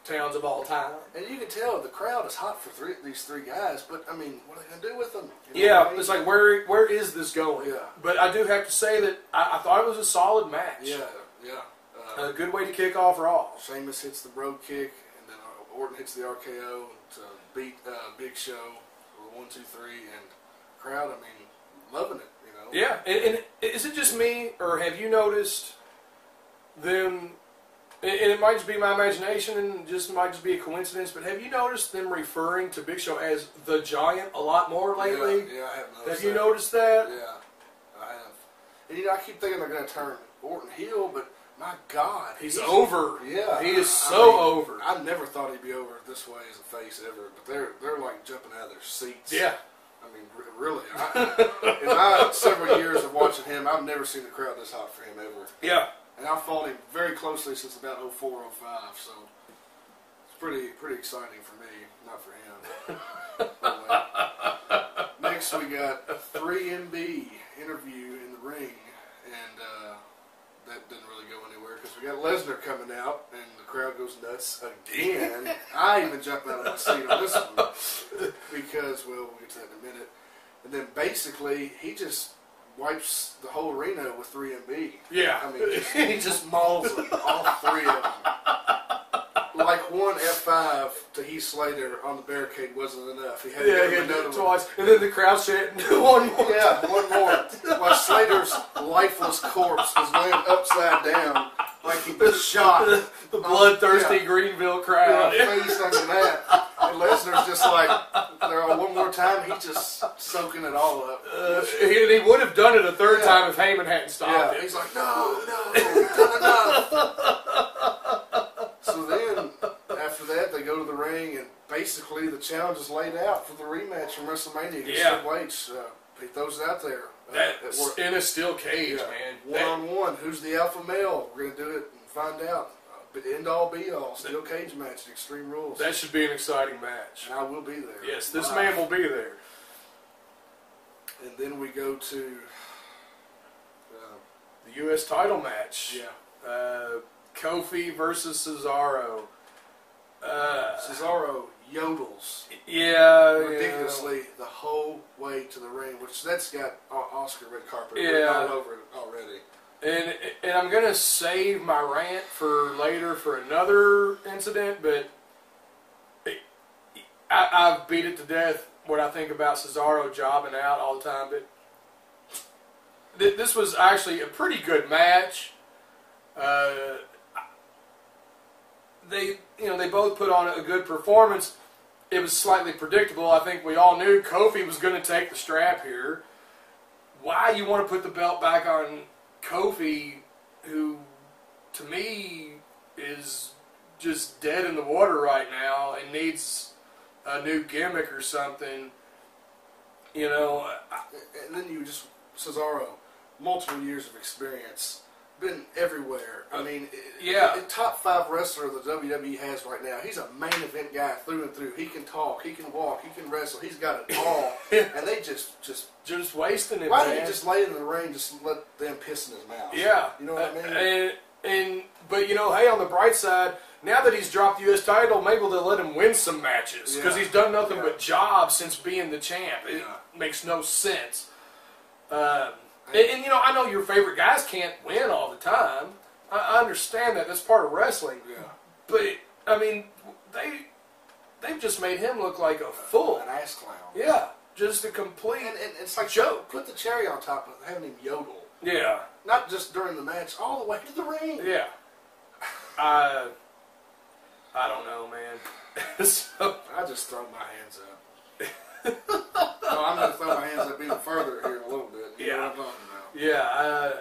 [SPEAKER 1] towns of all time.
[SPEAKER 2] And you can tell the crowd is hot for these three guys, but I mean, what are they going to do with them?
[SPEAKER 1] It's like, where is this going?
[SPEAKER 2] Yeah.
[SPEAKER 1] But I do have to say that I thought it was a solid match.
[SPEAKER 2] Yeah, yeah.
[SPEAKER 1] A good way to kick off Raw.
[SPEAKER 2] Sheamus hits the Brogue Kick, and then Orton hits the RKO to beat Big Show with 1, 2, 3, and crowd, I mean, loving it,
[SPEAKER 1] Yeah, and is it just me, or have you noticed them, and it might just be my imagination and might just be a coincidence, but have you noticed them referring to Big Show as the Giant a lot more lately?
[SPEAKER 2] Yeah, I have noticed
[SPEAKER 1] Have you noticed that?
[SPEAKER 2] Yeah, I have. And I keep thinking they're going to turn Orton heel, but my God.
[SPEAKER 1] He's over.
[SPEAKER 2] Yeah.
[SPEAKER 1] He is so over.
[SPEAKER 2] I never thought he'd be over this way as a face ever, but they're like jumping out of their seats.
[SPEAKER 1] Yeah.
[SPEAKER 2] I mean, really. In my several years of watching him, I've never seen the crowd this hot for him ever.
[SPEAKER 1] Yeah.
[SPEAKER 2] And I've followed him very closely since about 04, 05, so it's pretty exciting for me, not for him. Next we got a 3MB interview in the ring, and that didn't really go anywhere because we got Lesnar coming out, and the crowd goes nuts again. I even jumped out of my seat on this one because, well, we'll get to that in a minute. And then basically, he just wipes the whole arena with 3MB.
[SPEAKER 1] Yeah.
[SPEAKER 2] I mean, he just mauls them, all three of them. Like one F5 to Heath Slater on the barricade wasn't enough. He had to
[SPEAKER 1] he
[SPEAKER 2] another
[SPEAKER 1] did it twice. And then the crowd chanting, one more.
[SPEAKER 2] Yeah, one more. While Slater's lifeless corpse was laying upside down like he was shot.
[SPEAKER 1] The bloodthirsty Greenville crowd.
[SPEAKER 2] Yeah, face under that. And Lesnar's just like, they're on one more time, he's just soaking it all up.
[SPEAKER 1] He would have done it a third time if Heyman hadn't stopped it.
[SPEAKER 2] He's like, no, we've done enough. So then, after that, they go to the ring, and basically the challenge is laid out for the rematch from WrestleMania against Triple H. He throws it out there.
[SPEAKER 1] That's in a steel cage, man.
[SPEAKER 2] One-on-one. Who's the alpha male? We're going to do it and find out. End-all, be-all. Steel cage match, Extreme Rules.
[SPEAKER 1] That should be an exciting match.
[SPEAKER 2] And I will be there.
[SPEAKER 1] Yes, this man will be there.
[SPEAKER 2] And then we go to
[SPEAKER 1] the U.S. title match.
[SPEAKER 2] Yeah.
[SPEAKER 1] Kofi versus Cesaro.
[SPEAKER 2] Cesaro yodels.
[SPEAKER 1] Yeah.
[SPEAKER 2] Ridiculously the whole way to the ring, which that's got Oscar red carpet all over it already.
[SPEAKER 1] And I'm going to save my rant for later for another incident, but I've beat it to death what I think about Cesaro jobbing out all the time. But this was actually a pretty good match. They both put on a good performance. It was slightly predictable. I think we all knew Kofi was going to take the strap here. Why you want to put the belt back on Kofi, who, to me, is just dead in the water right now and needs a new gimmick or something,
[SPEAKER 2] And then Cesaro, multiple years of experience, been everywhere. I mean, the top 5 wrestler the WWE has right now. He's a main event guy through and through. He can talk, he can walk, he can wrestle. He's got it all, and they just
[SPEAKER 1] wasting it.
[SPEAKER 2] Why didn't he just lay in the ring, just let them piss in his mouth?
[SPEAKER 1] Yeah,
[SPEAKER 2] you know what I
[SPEAKER 1] mean. But hey, on the bright side, now that he's dropped the U.S. title, maybe they'll let him win some matches because he's done nothing but jobs since being the champ. It makes no sense. And I know your favorite guys can't win all the time. I understand that. That's part of wrestling.
[SPEAKER 2] Yeah.
[SPEAKER 1] But I mean, they've just made him look like a fool,
[SPEAKER 2] an ass clown.
[SPEAKER 1] Yeah, just a complete
[SPEAKER 2] and it's like
[SPEAKER 1] joke.
[SPEAKER 2] Put the cherry on top of having him yodel.
[SPEAKER 1] Yeah.
[SPEAKER 2] Not just during the match, all the way to the ring.
[SPEAKER 1] Yeah. I don't know, man. So,
[SPEAKER 2] I just throw my hands up. No, I'm going to throw my hands up even further here in a little bit. You know what I'm talking about.
[SPEAKER 1] Yeah.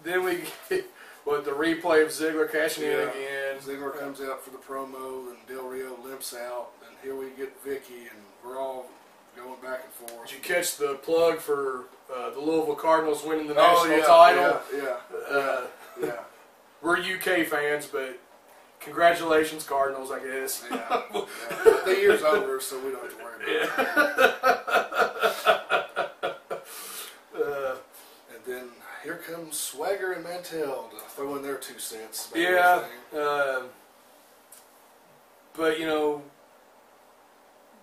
[SPEAKER 1] Then we get the replay of Ziggler cashing in again.
[SPEAKER 2] Ziggler comes out for the promo, and Del Rio limps out, and here we get Vicky, and we're all going back and forth.
[SPEAKER 1] Did you catch the plug for the Louisville Cardinals winning the national title?
[SPEAKER 2] Yeah.
[SPEAKER 1] We're UK fans, but congratulations, Cardinals, I guess.
[SPEAKER 2] Yeah. The year's over, so we don't have to worry about it. And then here comes Chantel to throw in their 2 cents. About
[SPEAKER 1] Yeah.
[SPEAKER 2] everything.
[SPEAKER 1] But, you know,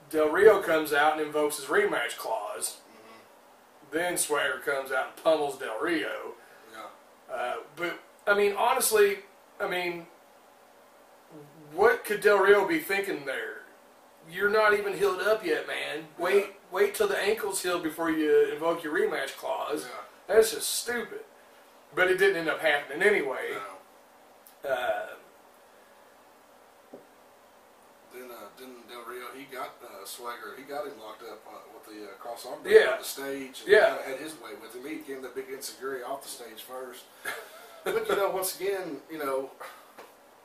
[SPEAKER 1] Del Rio comes out and invokes his rematch clause. Then Swagger comes out and pummels Del Rio.
[SPEAKER 2] Yeah.
[SPEAKER 1] But, I mean, honestly, what could Del Rio be thinking there? You're not even healed up yet, man. Wait till the ankle's healed before you invoke your rematch clause.
[SPEAKER 2] Yeah.
[SPEAKER 1] That's just stupid. But it didn't end up happening anyway.
[SPEAKER 2] No. Then Del Rio, he got Swagger, he got him locked up with the cross arm break on the stage. And kind of had his way with him. He gave him the big insecurity off the stage first. But, you know, once again, you know,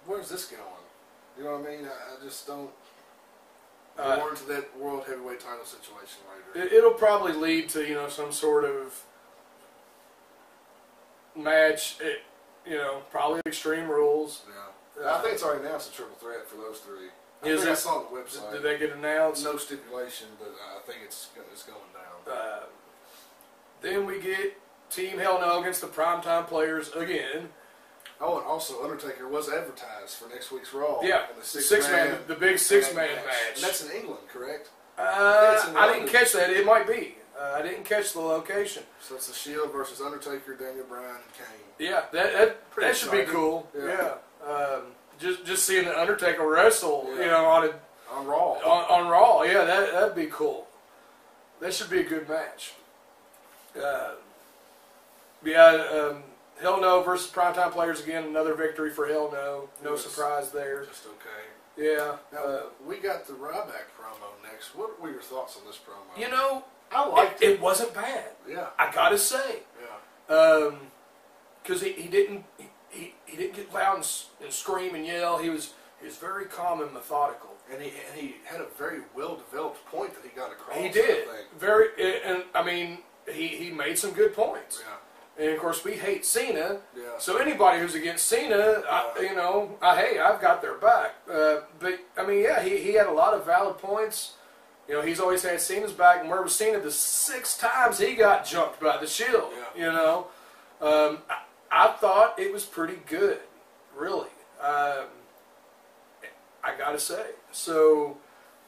[SPEAKER 2] where's this going? You know what I mean? I just don't. More into that world heavyweight title situation later.
[SPEAKER 1] It'll probably lead to, you know, some sort of match. You know, probably Extreme Rules.
[SPEAKER 2] Yeah. I think it's already announced a triple threat for those 3. I saw on the website.
[SPEAKER 1] Did they get announced?
[SPEAKER 2] No stipulation, but I think it's going down.
[SPEAKER 1] Then we get Team Hell No against the Primetime Players again.
[SPEAKER 2] Oh, and also Undertaker was advertised for next week's Raw.
[SPEAKER 1] Yeah,
[SPEAKER 2] in the
[SPEAKER 1] the big six-man match.
[SPEAKER 2] And that's in England, correct?
[SPEAKER 1] I didn't catch that. It might be. I didn't catch the location.
[SPEAKER 2] So it's the Shield versus Undertaker, Daniel Bryan, and Kane.
[SPEAKER 1] Yeah, that should be cool. Yeah. Just seeing the Undertaker wrestle, you know,
[SPEAKER 2] on Raw.
[SPEAKER 1] On Raw, yeah, that'd be cool. That should be a good match. Hell No versus Primetime Players again. Another victory for Hell No. No surprise there.
[SPEAKER 2] Just okay.
[SPEAKER 1] Yeah.
[SPEAKER 2] Now, we got the Ryback promo next. What were your thoughts on this promo?
[SPEAKER 1] You know,
[SPEAKER 2] I liked it.
[SPEAKER 1] It wasn't bad.
[SPEAKER 2] Yeah.
[SPEAKER 1] I gotta say.
[SPEAKER 2] Yeah.
[SPEAKER 1] Because he didn't get loud and scream and yell. He was very calm and methodical.
[SPEAKER 2] And he had a very well developed point that he got across.
[SPEAKER 1] He did. He made some good points.
[SPEAKER 2] Yeah.
[SPEAKER 1] And of course, we hate Cena.
[SPEAKER 2] Yeah.
[SPEAKER 1] So anybody who's against Cena, I've got their back. But I mean, yeah, he had a lot of valid points. You know, he's always had Cena's back, and where was Cena the 6 times he got jumped by the Shield?
[SPEAKER 2] Yeah.
[SPEAKER 1] You know, I thought it was pretty good, really. I gotta say. So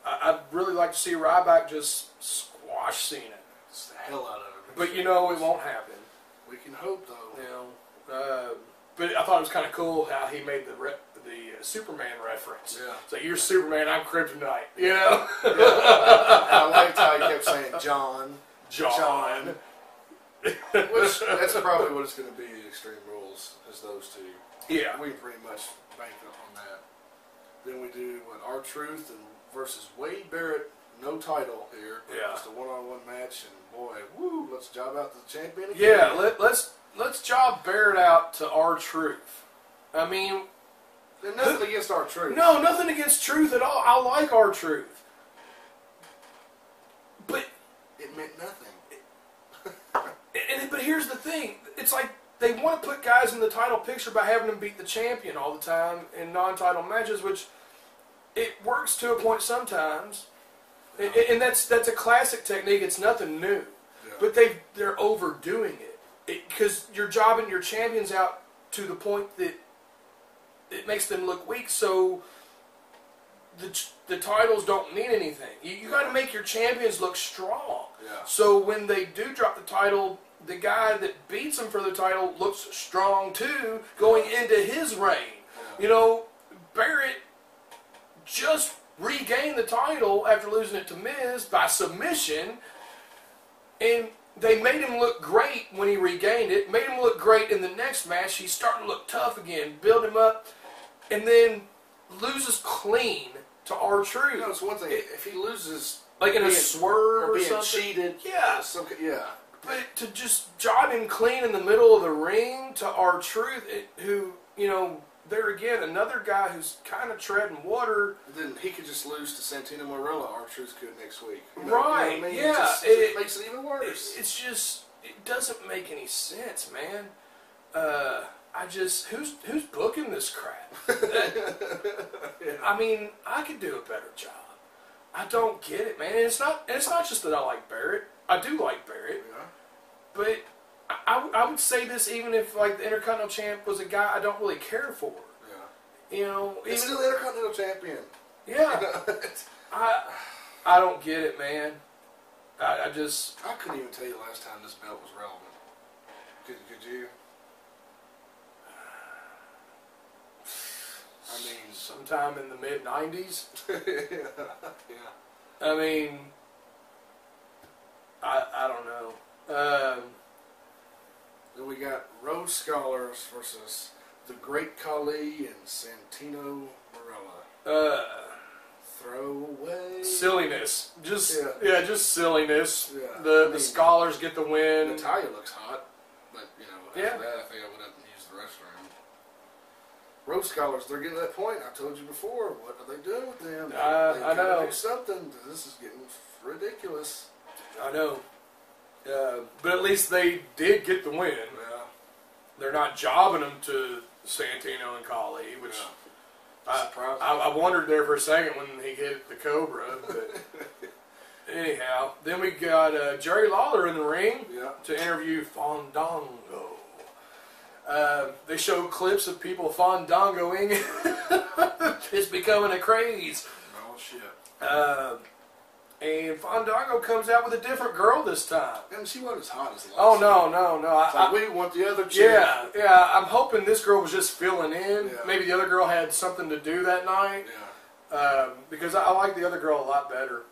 [SPEAKER 1] I'd really like to see Ryback just squash Cena.
[SPEAKER 2] It's the hell out of him.
[SPEAKER 1] But you know, it won't happen.
[SPEAKER 2] We can hope, though.
[SPEAKER 1] You know, but I thought it was kind of cool how he made the Superman reference.
[SPEAKER 2] Yeah.
[SPEAKER 1] So you're Superman, I'm Kryptonite. You know.
[SPEAKER 2] I liked how he kept saying John. Which that's probably what it's going to be. Extreme Rules is those 2.
[SPEAKER 1] Yeah.
[SPEAKER 2] We pretty much bank on that. Then we do R-Truth versus Wade Barrett. No title here.
[SPEAKER 1] Yeah.
[SPEAKER 2] Just a one-on-one match, and boy, woo! Let's job out the champion again.
[SPEAKER 1] Yeah. Let's job Barrett out to R-Truth. I mean,
[SPEAKER 2] and nothing against R-Truth.
[SPEAKER 1] No, nothing against Truth at all. I like R-Truth, but
[SPEAKER 2] it meant nothing.
[SPEAKER 1] But here's the thing: it's like they want to put guys in the title picture by having them beat the champion all the time in non-title matches, which it works to a point sometimes. And that's a classic technique. It's nothing new, but they're overdoing it because you're jobbing your champions out to the point that it makes them look weak. So the titles don't mean anything. You got to make your champions look strong.
[SPEAKER 2] Yeah.
[SPEAKER 1] So when they do drop the title, the guy that beats them for the title looks strong too, going into his reign.
[SPEAKER 2] Yeah.
[SPEAKER 1] You know, Barrett just regained the title after losing it to Miz by submission, and they made him look great when he regained it, made him look great in the next match. He's starting to look tough again, build him up, and then loses clean to R-Truth.
[SPEAKER 2] No, it's one thing. If he loses,
[SPEAKER 1] like in a swerve or
[SPEAKER 2] being
[SPEAKER 1] something,
[SPEAKER 2] cheated,
[SPEAKER 1] yeah. But to just job him clean in the middle of the ring to R-Truth, who, you know, there again, another guy who's kind of treading water.
[SPEAKER 2] Then he could just lose to Santino Marella. R-Truth could next week.
[SPEAKER 1] Right,
[SPEAKER 2] you know what I mean?
[SPEAKER 1] yeah.
[SPEAKER 2] It makes it even worse.
[SPEAKER 1] It's just, it doesn't make any sense, man. Who's booking this crap?
[SPEAKER 2] Yeah.
[SPEAKER 1] I mean, I could do a better job. I don't get it, man. And it's not just that I like Barrett. I do like Barrett.
[SPEAKER 2] Yeah.
[SPEAKER 1] But I I would say this even if like the Intercontinental Champ was a guy I don't really care for.
[SPEAKER 2] Yeah.
[SPEAKER 1] You know,
[SPEAKER 2] He's still the Intercontinental Champion.
[SPEAKER 1] Yeah. I don't get it, man. I
[SPEAKER 2] couldn't even tell you last time this belt was relevant. Could you? I mean,
[SPEAKER 1] sometime in the mid-90s.
[SPEAKER 2] Yeah.
[SPEAKER 1] I mean, I don't know.
[SPEAKER 2] Then we got Rhodes Scholars versus the Great Khali and Santino Marella. Throwaway.
[SPEAKER 1] Silliness. Just silliness.
[SPEAKER 2] Yeah.
[SPEAKER 1] The Scholars get the win.
[SPEAKER 2] Natalia looks hot, but you know, after that I think I would have used the restroom. Rhodes Scholars, they're getting to that point. I told you before. What are they doing with them?
[SPEAKER 1] I know.
[SPEAKER 2] Do something. This is getting ridiculous.
[SPEAKER 1] I know. But at least they did get the win.
[SPEAKER 2] Yeah.
[SPEAKER 1] They're not jobbing them to Santino and Khali, which I wondered there for a second when he hit the Cobra. But anyhow, then we got Jerry Lawler in the ring to interview Fandango. They show clips of people fandangoing. It's becoming a craze.
[SPEAKER 2] Oh, shit.
[SPEAKER 1] And Fandango comes out with a different girl this time.
[SPEAKER 2] And she wasn't as hot as the last
[SPEAKER 1] Oh, no.
[SPEAKER 2] We want the other chick.
[SPEAKER 1] Yeah. I'm hoping this girl was just filling in.
[SPEAKER 2] Yeah.
[SPEAKER 1] Maybe the other girl had something to do that night.
[SPEAKER 2] Yeah.
[SPEAKER 1] Because I like the other girl a lot better.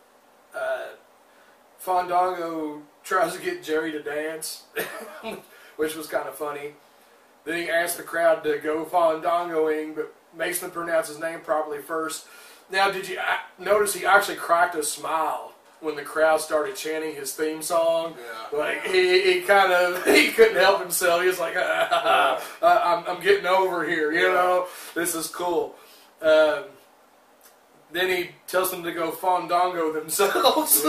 [SPEAKER 1] Fandango tries to get Jerry to dance, which was kind of funny. Then he asked the crowd to go Fandangoing, but makes them pronounce his name properly first. Now, did you notice he actually cracked a smile when the crowd started chanting his theme song?
[SPEAKER 2] Yeah.
[SPEAKER 1] Like, he couldn't help himself. He was like, I'm getting over here, you know? This is cool. Then he tells them to go Fandango themselves.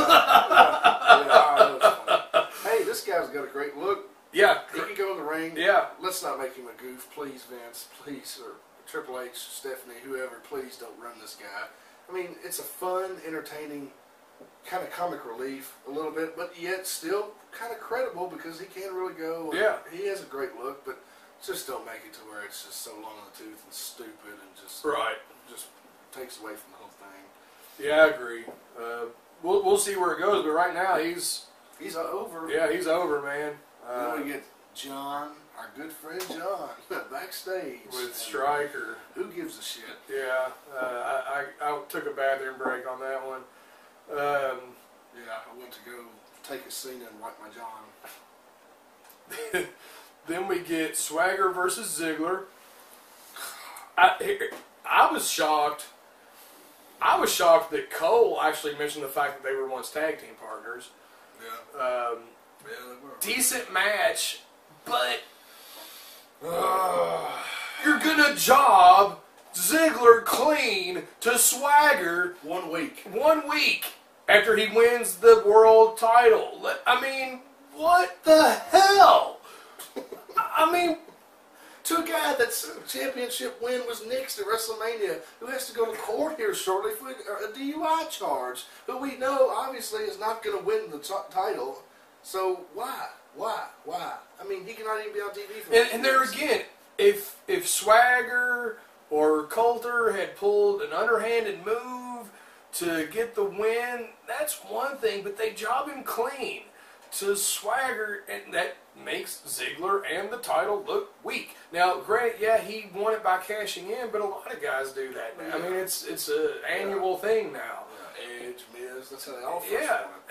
[SPEAKER 2] Hey, this guy's got a great look.
[SPEAKER 1] Yeah.
[SPEAKER 2] He can go in the ring.
[SPEAKER 1] Yeah.
[SPEAKER 2] Let's not make him a goof, please, Vince. Please, or Triple H, Stephanie, whoever, please don't run this guy. I mean, it's a fun, entertaining, kind of comic relief a little bit, but yet still kind of credible because he can really go.
[SPEAKER 1] Yeah.
[SPEAKER 2] He has a great look, but just don't make it to where it's just so long in the tooth and stupid and just takes away from the whole thing.
[SPEAKER 1] Yeah, I agree. We'll see where it goes, but right now he's
[SPEAKER 2] over.
[SPEAKER 1] Yeah, he's over, man.
[SPEAKER 2] Then we get John, our good friend John, backstage
[SPEAKER 1] with Stryker.
[SPEAKER 2] Who gives a shit?
[SPEAKER 1] Yeah, I took a bathroom break on that one.
[SPEAKER 2] Yeah, I went to go take a Cena and wipe my John.
[SPEAKER 1] Then we get Swagger versus Ziggler. I was shocked. I was shocked that Cole actually mentioned the fact that they were once tag team partners.
[SPEAKER 2] Yeah. Yeah, they were.
[SPEAKER 1] Decent match, but you're gonna job Ziggler clean to Swagger
[SPEAKER 2] 1 week.
[SPEAKER 1] 1 week after he wins the world title. I mean, what the hell? I mean,
[SPEAKER 2] to a guy that's championship win was nixed at WrestleMania, who has to go to court here shortly for a DUI charge, who we know obviously is not going to win the title. So why? I mean, he cannot even be on TV for
[SPEAKER 1] and there again, if Swagger or Coulter had pulled an underhanded move to get the win, that's one thing, but they job him clean to Swagger, and that makes Ziggler and the title look weak. Now, granted, yeah, he won it by cashing in, but a lot of guys do that now. I mean, it's an annual thing now.
[SPEAKER 2] Edge, Miz, that's how they all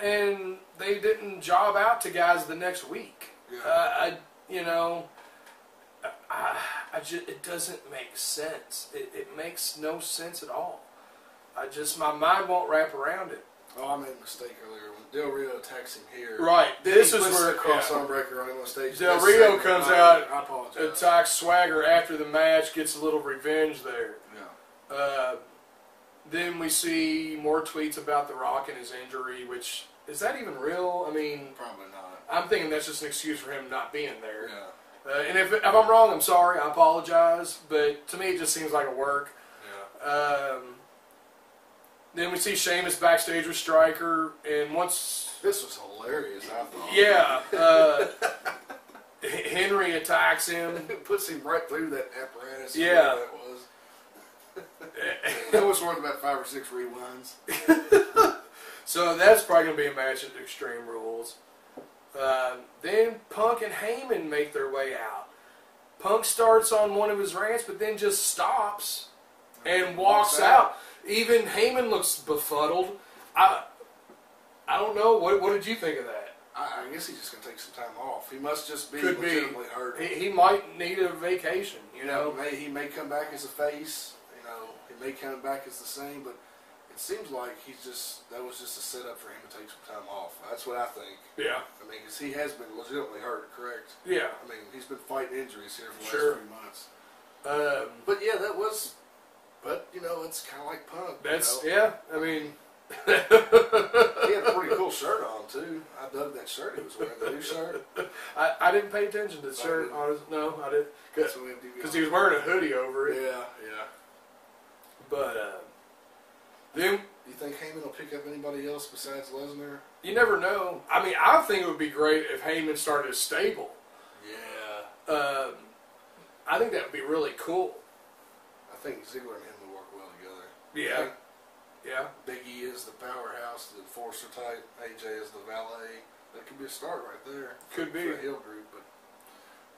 [SPEAKER 1] and they didn't job out to guys the next week.
[SPEAKER 2] Yeah.
[SPEAKER 1] It doesn't make sense. It makes no sense at all. My mind won't wrap around it.
[SPEAKER 2] Oh, I made a mistake earlier when Del Rio attacks him here.
[SPEAKER 1] Right. This is where
[SPEAKER 2] the cross-arm breaker on him on stage.
[SPEAKER 1] Del Rio comes out,
[SPEAKER 2] I apologize.
[SPEAKER 1] attacks Swagger after the match, gets a little revenge there.
[SPEAKER 2] Yeah.
[SPEAKER 1] Then we see more tweets about The Rock and his injury, which, is that even real? I mean,
[SPEAKER 2] probably not.
[SPEAKER 1] I'm thinking that's just an excuse for him not being there.
[SPEAKER 2] Yeah.
[SPEAKER 1] And if I'm wrong, I'm sorry. I apologize. But to me, it just seems like a work.
[SPEAKER 2] Yeah.
[SPEAKER 1] Then we see Sheamus backstage with Stryker, and once...
[SPEAKER 2] This was hilarious, I thought.
[SPEAKER 1] Yeah. Henry attacks him.
[SPEAKER 2] It puts him right through that apparatus.
[SPEAKER 1] Yeah.
[SPEAKER 2] That was. That was worth about 5 or 6 rewinds.
[SPEAKER 1] So that's probably going to be a match at Extreme Rules. Then Punk and Heyman make their way out. Punk starts on one of his rants, but then just stops and walks out. Even Heyman looks befuddled. I don't know. What did you think of that?
[SPEAKER 2] I guess he's just going to take some time off. He must just be
[SPEAKER 1] Could
[SPEAKER 2] legitimately hurt.
[SPEAKER 1] He might need a vacation, you know.
[SPEAKER 2] He may come back as a face. You know, he may come back as the same, but it seems like that was just a setup for him to take some time off. That's what I think.
[SPEAKER 1] Yeah.
[SPEAKER 2] I mean, because he has been legitimately hurt, correct?
[SPEAKER 1] Yeah.
[SPEAKER 2] I mean, he's been fighting injuries here for the last few months. But yeah, that was. But you know, it's kind of like Punk.
[SPEAKER 1] Yeah. I mean,
[SPEAKER 2] he had a pretty cool shirt on too. I dug that shirt he was wearing. The new shirt.
[SPEAKER 1] I didn't pay attention to the shirt. No, I didn't. Because he was wearing a hoodie over it.
[SPEAKER 2] Yeah.
[SPEAKER 1] But then,
[SPEAKER 2] do you think Heyman will pick up anybody else besides Lesnar?
[SPEAKER 1] You never know. I mean, I think it would be great if Heyman started a stable.
[SPEAKER 2] Yeah.
[SPEAKER 1] I think that would be really cool.
[SPEAKER 2] I think Ziggler and him would work well together.
[SPEAKER 1] Yeah. Yeah.
[SPEAKER 2] Big E is the powerhouse, the enforcer type. AJ is the valet. That could be a start right there.
[SPEAKER 1] Could be.
[SPEAKER 2] For a heel group, but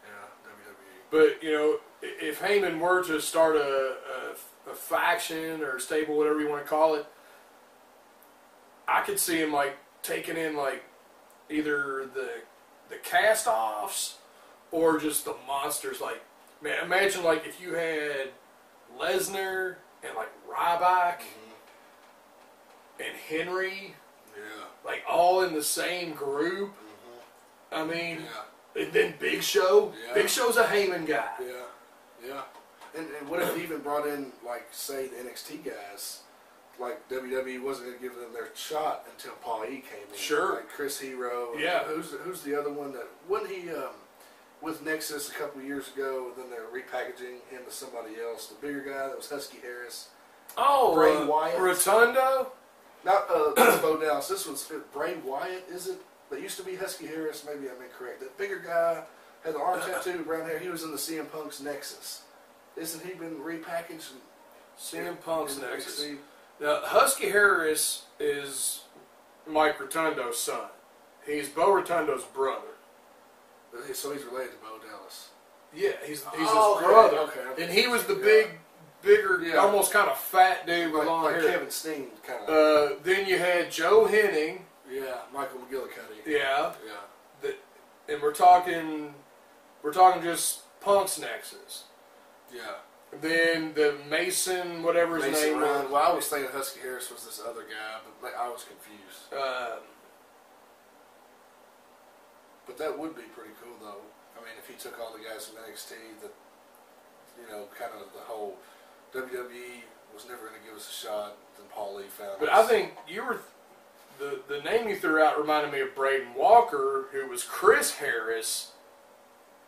[SPEAKER 2] yeah, WWE.
[SPEAKER 1] But, you know, if Heyman were to start a faction or stable, whatever you want to call it, I could see him, like, taking in, like, either the cast-offs or just the monsters. Like, man, imagine, like, if you had Lesnar and, like, Ryback and Henry, like, all in the same group. I mean, and then Big Show. Big Show's a Heyman guy.
[SPEAKER 2] Yeah. And what if he even brought in, like, say, the NXT guys? Like, WWE wasn't going to give them their shot until Paul E came in.
[SPEAKER 1] Sure.
[SPEAKER 2] Like Chris Hero.
[SPEAKER 1] Yeah.
[SPEAKER 2] Who's the other one that, wasn't he with Nexus a couple of years ago, and then they're repackaging him as somebody else? The bigger guy that was Husky Harris.
[SPEAKER 1] Oh,
[SPEAKER 2] Bray Wyatt.
[SPEAKER 1] Rotundo?
[SPEAKER 2] Not Bo Dallas. This was Bray Wyatt, is it? That used to be Husky Harris. Maybe I'm incorrect. That bigger guy had the arm tattoo, brown hair. He was in the CM Punk's Nexus. Isn't he been repackaged?
[SPEAKER 1] CM Punk's Nexus.
[SPEAKER 2] NXT?
[SPEAKER 1] Now, Husky Harris is Mike Rotundo's son. He's Bo Rotundo's brother.
[SPEAKER 2] So he's related to Bo Dallas.
[SPEAKER 1] Yeah, he's his brother.
[SPEAKER 2] Okay.
[SPEAKER 1] And he was the bigger, almost kind of fat dude with long hair.
[SPEAKER 2] Like Kevin Steen, kind of.
[SPEAKER 1] Then you had Joe Henning.
[SPEAKER 2] Yeah, Michael McGillicuddy.
[SPEAKER 1] Yeah. And we're talking just Punk's Nexus.
[SPEAKER 2] Yeah.
[SPEAKER 1] Then the Mason, whatever his name was.
[SPEAKER 2] Well, I was thinking Husky Harris was this other guy, but I was confused. But that would be pretty cool, though. I mean, if he took all the guys from NXT, that, you know, kind of the whole WWE was never going to give us a shot, then Paul Lee found us.
[SPEAKER 1] But I think the name you threw out reminded me of Braden Walker, who was Chris Harris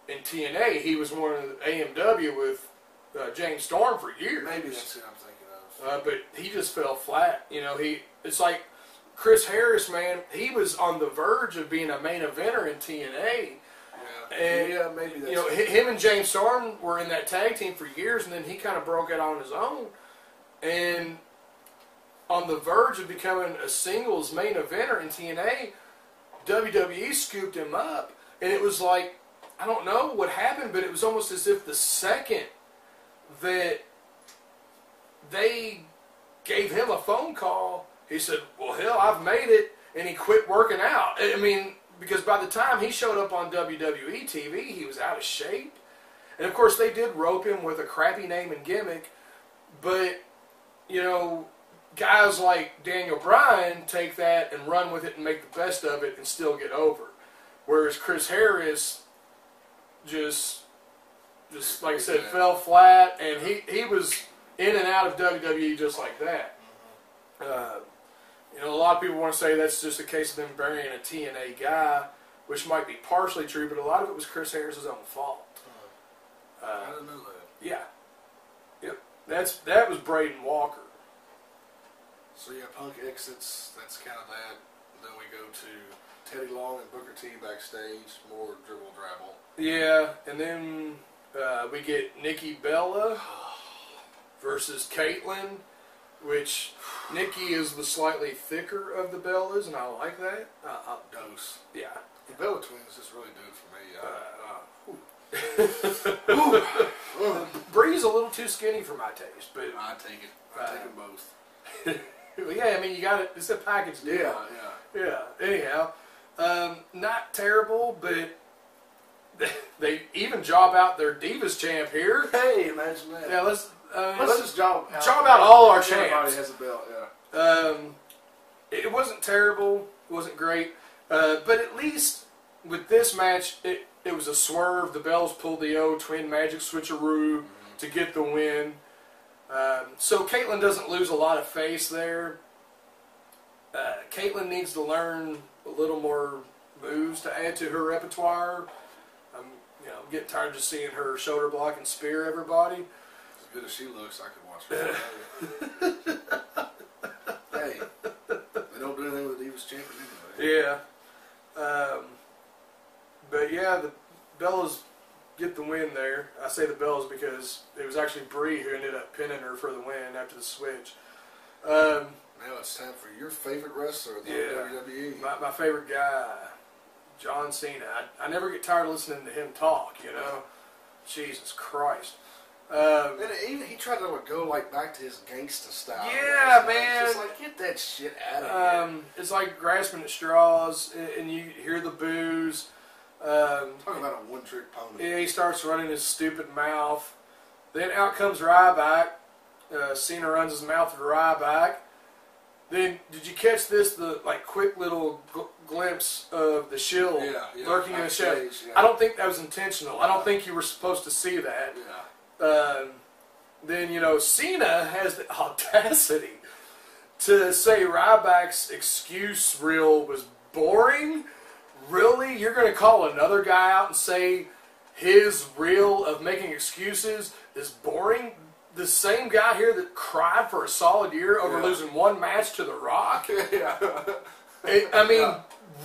[SPEAKER 1] in TNA. He was one of the AMW with James Storm for years.
[SPEAKER 2] Maybe that's who I'm thinking of.
[SPEAKER 1] But he just fell flat. You know, it's like Chris Harris, man. He was on the verge of being a main eventer in TNA.
[SPEAKER 2] Yeah,
[SPEAKER 1] and,
[SPEAKER 2] maybe that's.
[SPEAKER 1] You know, him and James Storm were in that tag team for years, and then he kind of broke out on his own, and on the verge of becoming a singles main eventer in TNA, WWE scooped him up, and it was like, I don't know what happened, but it was almost as if the second that they gave him a phone call, he said, well, hell, I've made it, and he quit working out. I mean, because by the time he showed up on WWE TV, he was out of shape. And, of course, they did rope him with a crappy name and gimmick, but, you know, guys like Daniel Bryan take that and run with it and make the best of it and still get over. Whereas Chris Harris just like I said, fell flat, and he was in and out of WWE just like that. You know, a lot of people want to say that's just a case of them burying a TNA guy, which might be partially true, but a lot of it was Chris Harris's own fault.
[SPEAKER 2] I didn't know that.
[SPEAKER 1] Yeah. Yep. That was Braden Walker.
[SPEAKER 2] So yeah, Punk exits. That's kind of that. And then we go to Teddy Long and Booker T backstage. More dribble drabble.
[SPEAKER 1] Yeah, and then we get Nikki Bella versus Caitlyn, which Nikki is the slightly thicker of the Bellas, and I like that.
[SPEAKER 2] Dose.
[SPEAKER 1] Yeah.
[SPEAKER 2] The Bella twins just really do it for me.
[SPEAKER 1] Bree's a little too skinny for my taste, but
[SPEAKER 2] I take it. I take them both.
[SPEAKER 1] Well, yeah, I mean, you got it. It's a package deal. Yeah. Anyhow, not terrible, but they even job out their Divas champ here.
[SPEAKER 2] Hey, imagine that.
[SPEAKER 1] Yeah, let's
[SPEAKER 2] just job
[SPEAKER 1] out all our champs.
[SPEAKER 2] Everybody has a belt. Yeah.
[SPEAKER 1] It wasn't terrible. It wasn't great, but at least with this match, it was a swerve. The Bells pulled the old twin magic switcheroo to get the win. So Caitlyn doesn't lose a lot of face there. Caitlyn needs to learn a little more moves to add to her repertoire. I'm getting tired of just seeing her shoulder block and spear everybody.
[SPEAKER 2] As good as she looks, I could watch her. Hey, they don't do anything with the Divas champion anyway.
[SPEAKER 1] Yeah. But yeah, the Bellas get the win there. I say the Bellas because it was actually Bree who ended up pinning her for the win after the switch.
[SPEAKER 2] Now it's time for your favorite wrestler, the WWE.
[SPEAKER 1] My favorite guy, John Cena. I never get tired of listening to him talk, Jesus Christ.
[SPEAKER 2] And even he tried to go back to his gangsta style.
[SPEAKER 1] Yeah, man.
[SPEAKER 2] Just get that shit out of here.
[SPEAKER 1] It's like grasping at straws, and you hear the boos.
[SPEAKER 2] Talk about a one-trick pony.
[SPEAKER 1] Yeah, he starts running his stupid mouth. Then out comes Ryback. Cena runs his mouth at Ryback. Then, did you catch this? The quick little glimpse of the Shield lurking in the shadow.
[SPEAKER 2] Yeah.
[SPEAKER 1] I don't think that was intentional. I don't think you were supposed to see that.
[SPEAKER 2] Yeah.
[SPEAKER 1] Then Cena has the audacity to say Ryback's excuse reel was boring. Really? You're going to call another guy out and say his reel of making excuses is boring? The same guy here that cried for a solid year over losing one match to The Rock?
[SPEAKER 2] Yeah.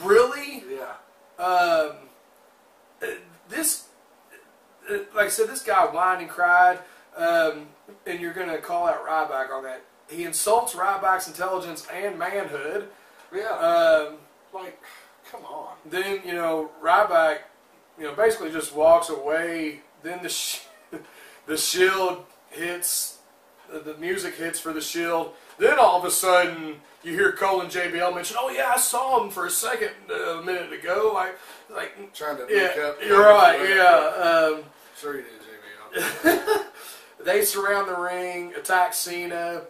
[SPEAKER 1] Really?
[SPEAKER 2] Yeah.
[SPEAKER 1] This, like I said, this guy whined and cried, and you're going to call out Ryback on that. He insults Ryback's intelligence and manhood.
[SPEAKER 2] Yeah. Come on.
[SPEAKER 1] Then, Ryback, basically just walks away. Then the Shield hits, the music hits for the Shield. Then all of a sudden, you hear Cole and JBL mention, "Oh yeah, I saw him for a second a minute ago."
[SPEAKER 2] Trying to make up.
[SPEAKER 1] You're right. Yeah.
[SPEAKER 2] Sure you did, JBL.
[SPEAKER 1] They surround the ring, attack Cena,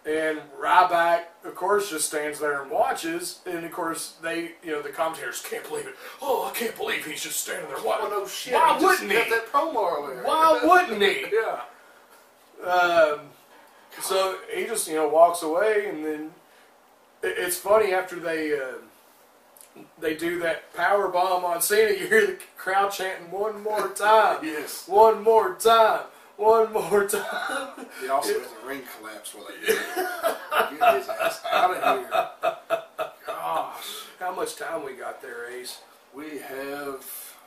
[SPEAKER 1] and Ryback, of course, just stands there and watches. And of course, the commentators can't believe it. Oh, I can't believe he's just standing there. Why?
[SPEAKER 2] Oh no shit!
[SPEAKER 1] Why
[SPEAKER 2] he
[SPEAKER 1] wouldn't
[SPEAKER 2] just
[SPEAKER 1] he?
[SPEAKER 2] got that promo earlier.
[SPEAKER 1] Why wouldn't he?
[SPEAKER 2] Yeah.
[SPEAKER 1] So he just walks away, and then it's funny after they do that power bomb on Cena. You hear the crowd chanting "one more time."
[SPEAKER 2] Yes.
[SPEAKER 1] One more time. One more time.
[SPEAKER 2] He also has a ring collapse where they get his ass out of here. Gosh.
[SPEAKER 1] How much time we got there, Ace?
[SPEAKER 2] We have,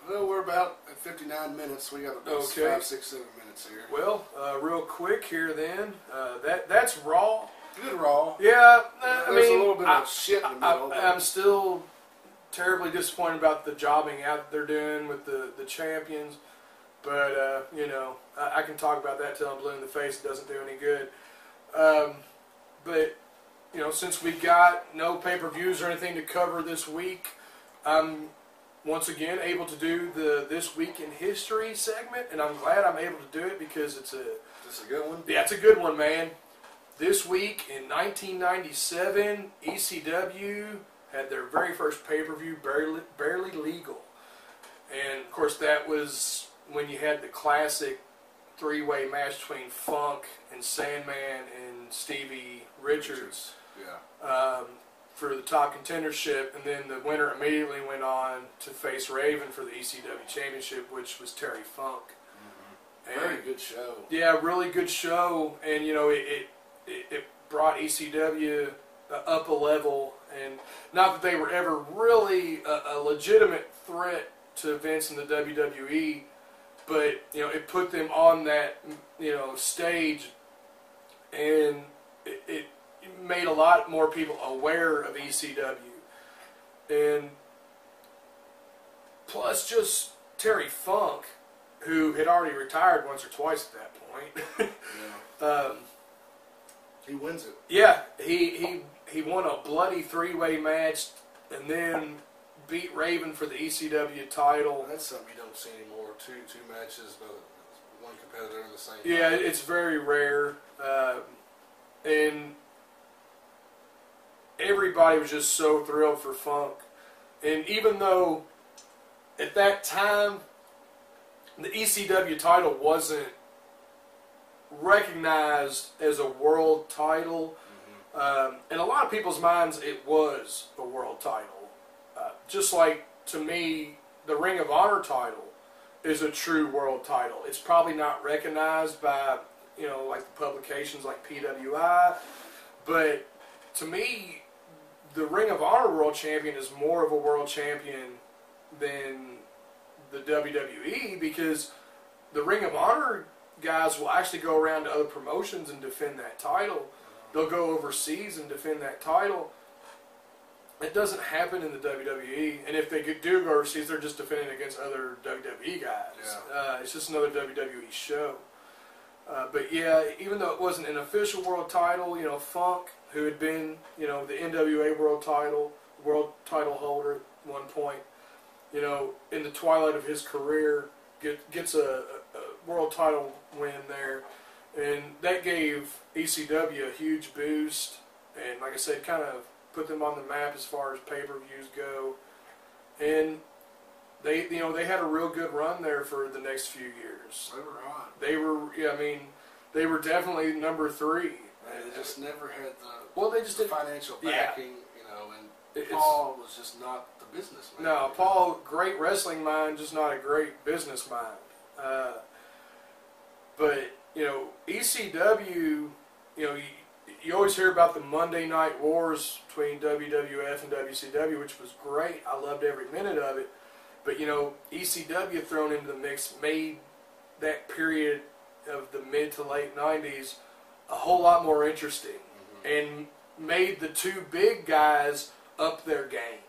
[SPEAKER 2] we're about at 59 minutes. We got about 5, 6, 7 minutes here.
[SPEAKER 1] Well, real quick here then. That's Raw.
[SPEAKER 2] Good Raw.
[SPEAKER 1] Yeah,
[SPEAKER 2] There's a little bit of shit in the middle.
[SPEAKER 1] I'm still terribly disappointed about the jobbing out that they're doing with the champions. But, I can talk about that till I'm blue in the face. It doesn't do any good. But, since we got no pay-per-views or anything to cover this week, I'm once again able to do the This Week in History segment. And I'm glad I'm able to do it because it's a
[SPEAKER 2] good one?
[SPEAKER 1] Yeah, it's a good one, man. This week in 1997, ECW had their very first pay-per-view, Barely Legal. And, of course, that was when you had the classic three-way match between Funk and Sandman and Stevie Richards for the top contendership, and then the winner immediately went on to face Raven for the ECW Championship, which was Terry Funk.
[SPEAKER 2] Very good show.
[SPEAKER 1] Yeah, really good show, and it brought ECW up a level And not that they were ever really a legitimate threat to Vince in the WWE, but it put them on that stage, and it made a lot more people aware of ECW. And plus, just Terry Funk, who had already retired once or twice at that point.
[SPEAKER 2] Yeah. He wins it.
[SPEAKER 1] Yeah, he won a bloody 3-way match, and then beat Raven for the ECW title.
[SPEAKER 2] That's something you don't see anymore. Two matches, but one competitor in the same.
[SPEAKER 1] Yeah, it's very rare, and everybody was just so thrilled for Funk. And even though at that time the ECW title wasn't recognized as a world title, in a lot of people's minds it was a world title. Just like, to me, the Ring of Honor title is a true world title. It's probably not recognized by, like the publications like PWI, but to me, the Ring of Honor World Champion is more of a world champion than the WWE, because the Ring of Honor guys will actually go around to other promotions and defend that title. They'll go overseas and defend that title. It doesn't happen in the WWE, and if they do go overseas, they're just defending against other WWE guys.
[SPEAKER 2] Yeah.
[SPEAKER 1] It's just another WWE show. But yeah, even though it wasn't an official world title, Funk, who had been, the NWA world title holder at one point, in the twilight of his career, gets a world title win there, and that gave ECW a huge boost, and like I said, kind of put them on the map as far as pay-per-views go, and they had a real good run there for the next few years.
[SPEAKER 2] They were on.
[SPEAKER 1] They were, they were definitely number 3.
[SPEAKER 2] They just never had
[SPEAKER 1] they just
[SPEAKER 2] the
[SPEAKER 1] did
[SPEAKER 2] financial backing, and
[SPEAKER 1] It's,
[SPEAKER 2] Paul was just not the businessman.
[SPEAKER 1] No, Paul, great wrestling mind, just not a great business mind. But, ECW, you always hear about the Monday Night Wars between WWF and WCW, which was great. I loved every minute of it. But, ECW thrown into the mix made that period of the mid to late 90s a whole lot more interesting, and made the two big guys up their game.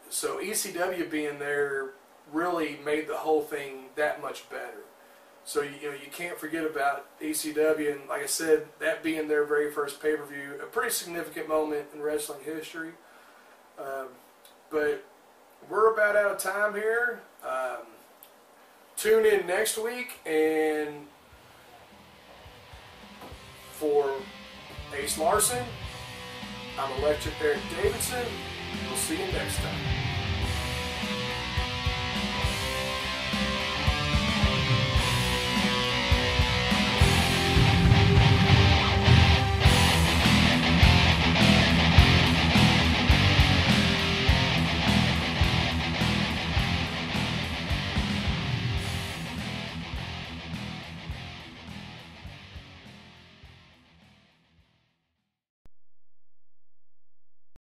[SPEAKER 1] So ECW being there really made the whole thing that much better. So you can't forget about ECW, and like I said, that being their very first pay-per-view, a pretty significant moment in wrestling history. But we're about out of time here. Tune in next week, and for Ace Larson, I'm Electric Eric Davidson. We'll see you next time.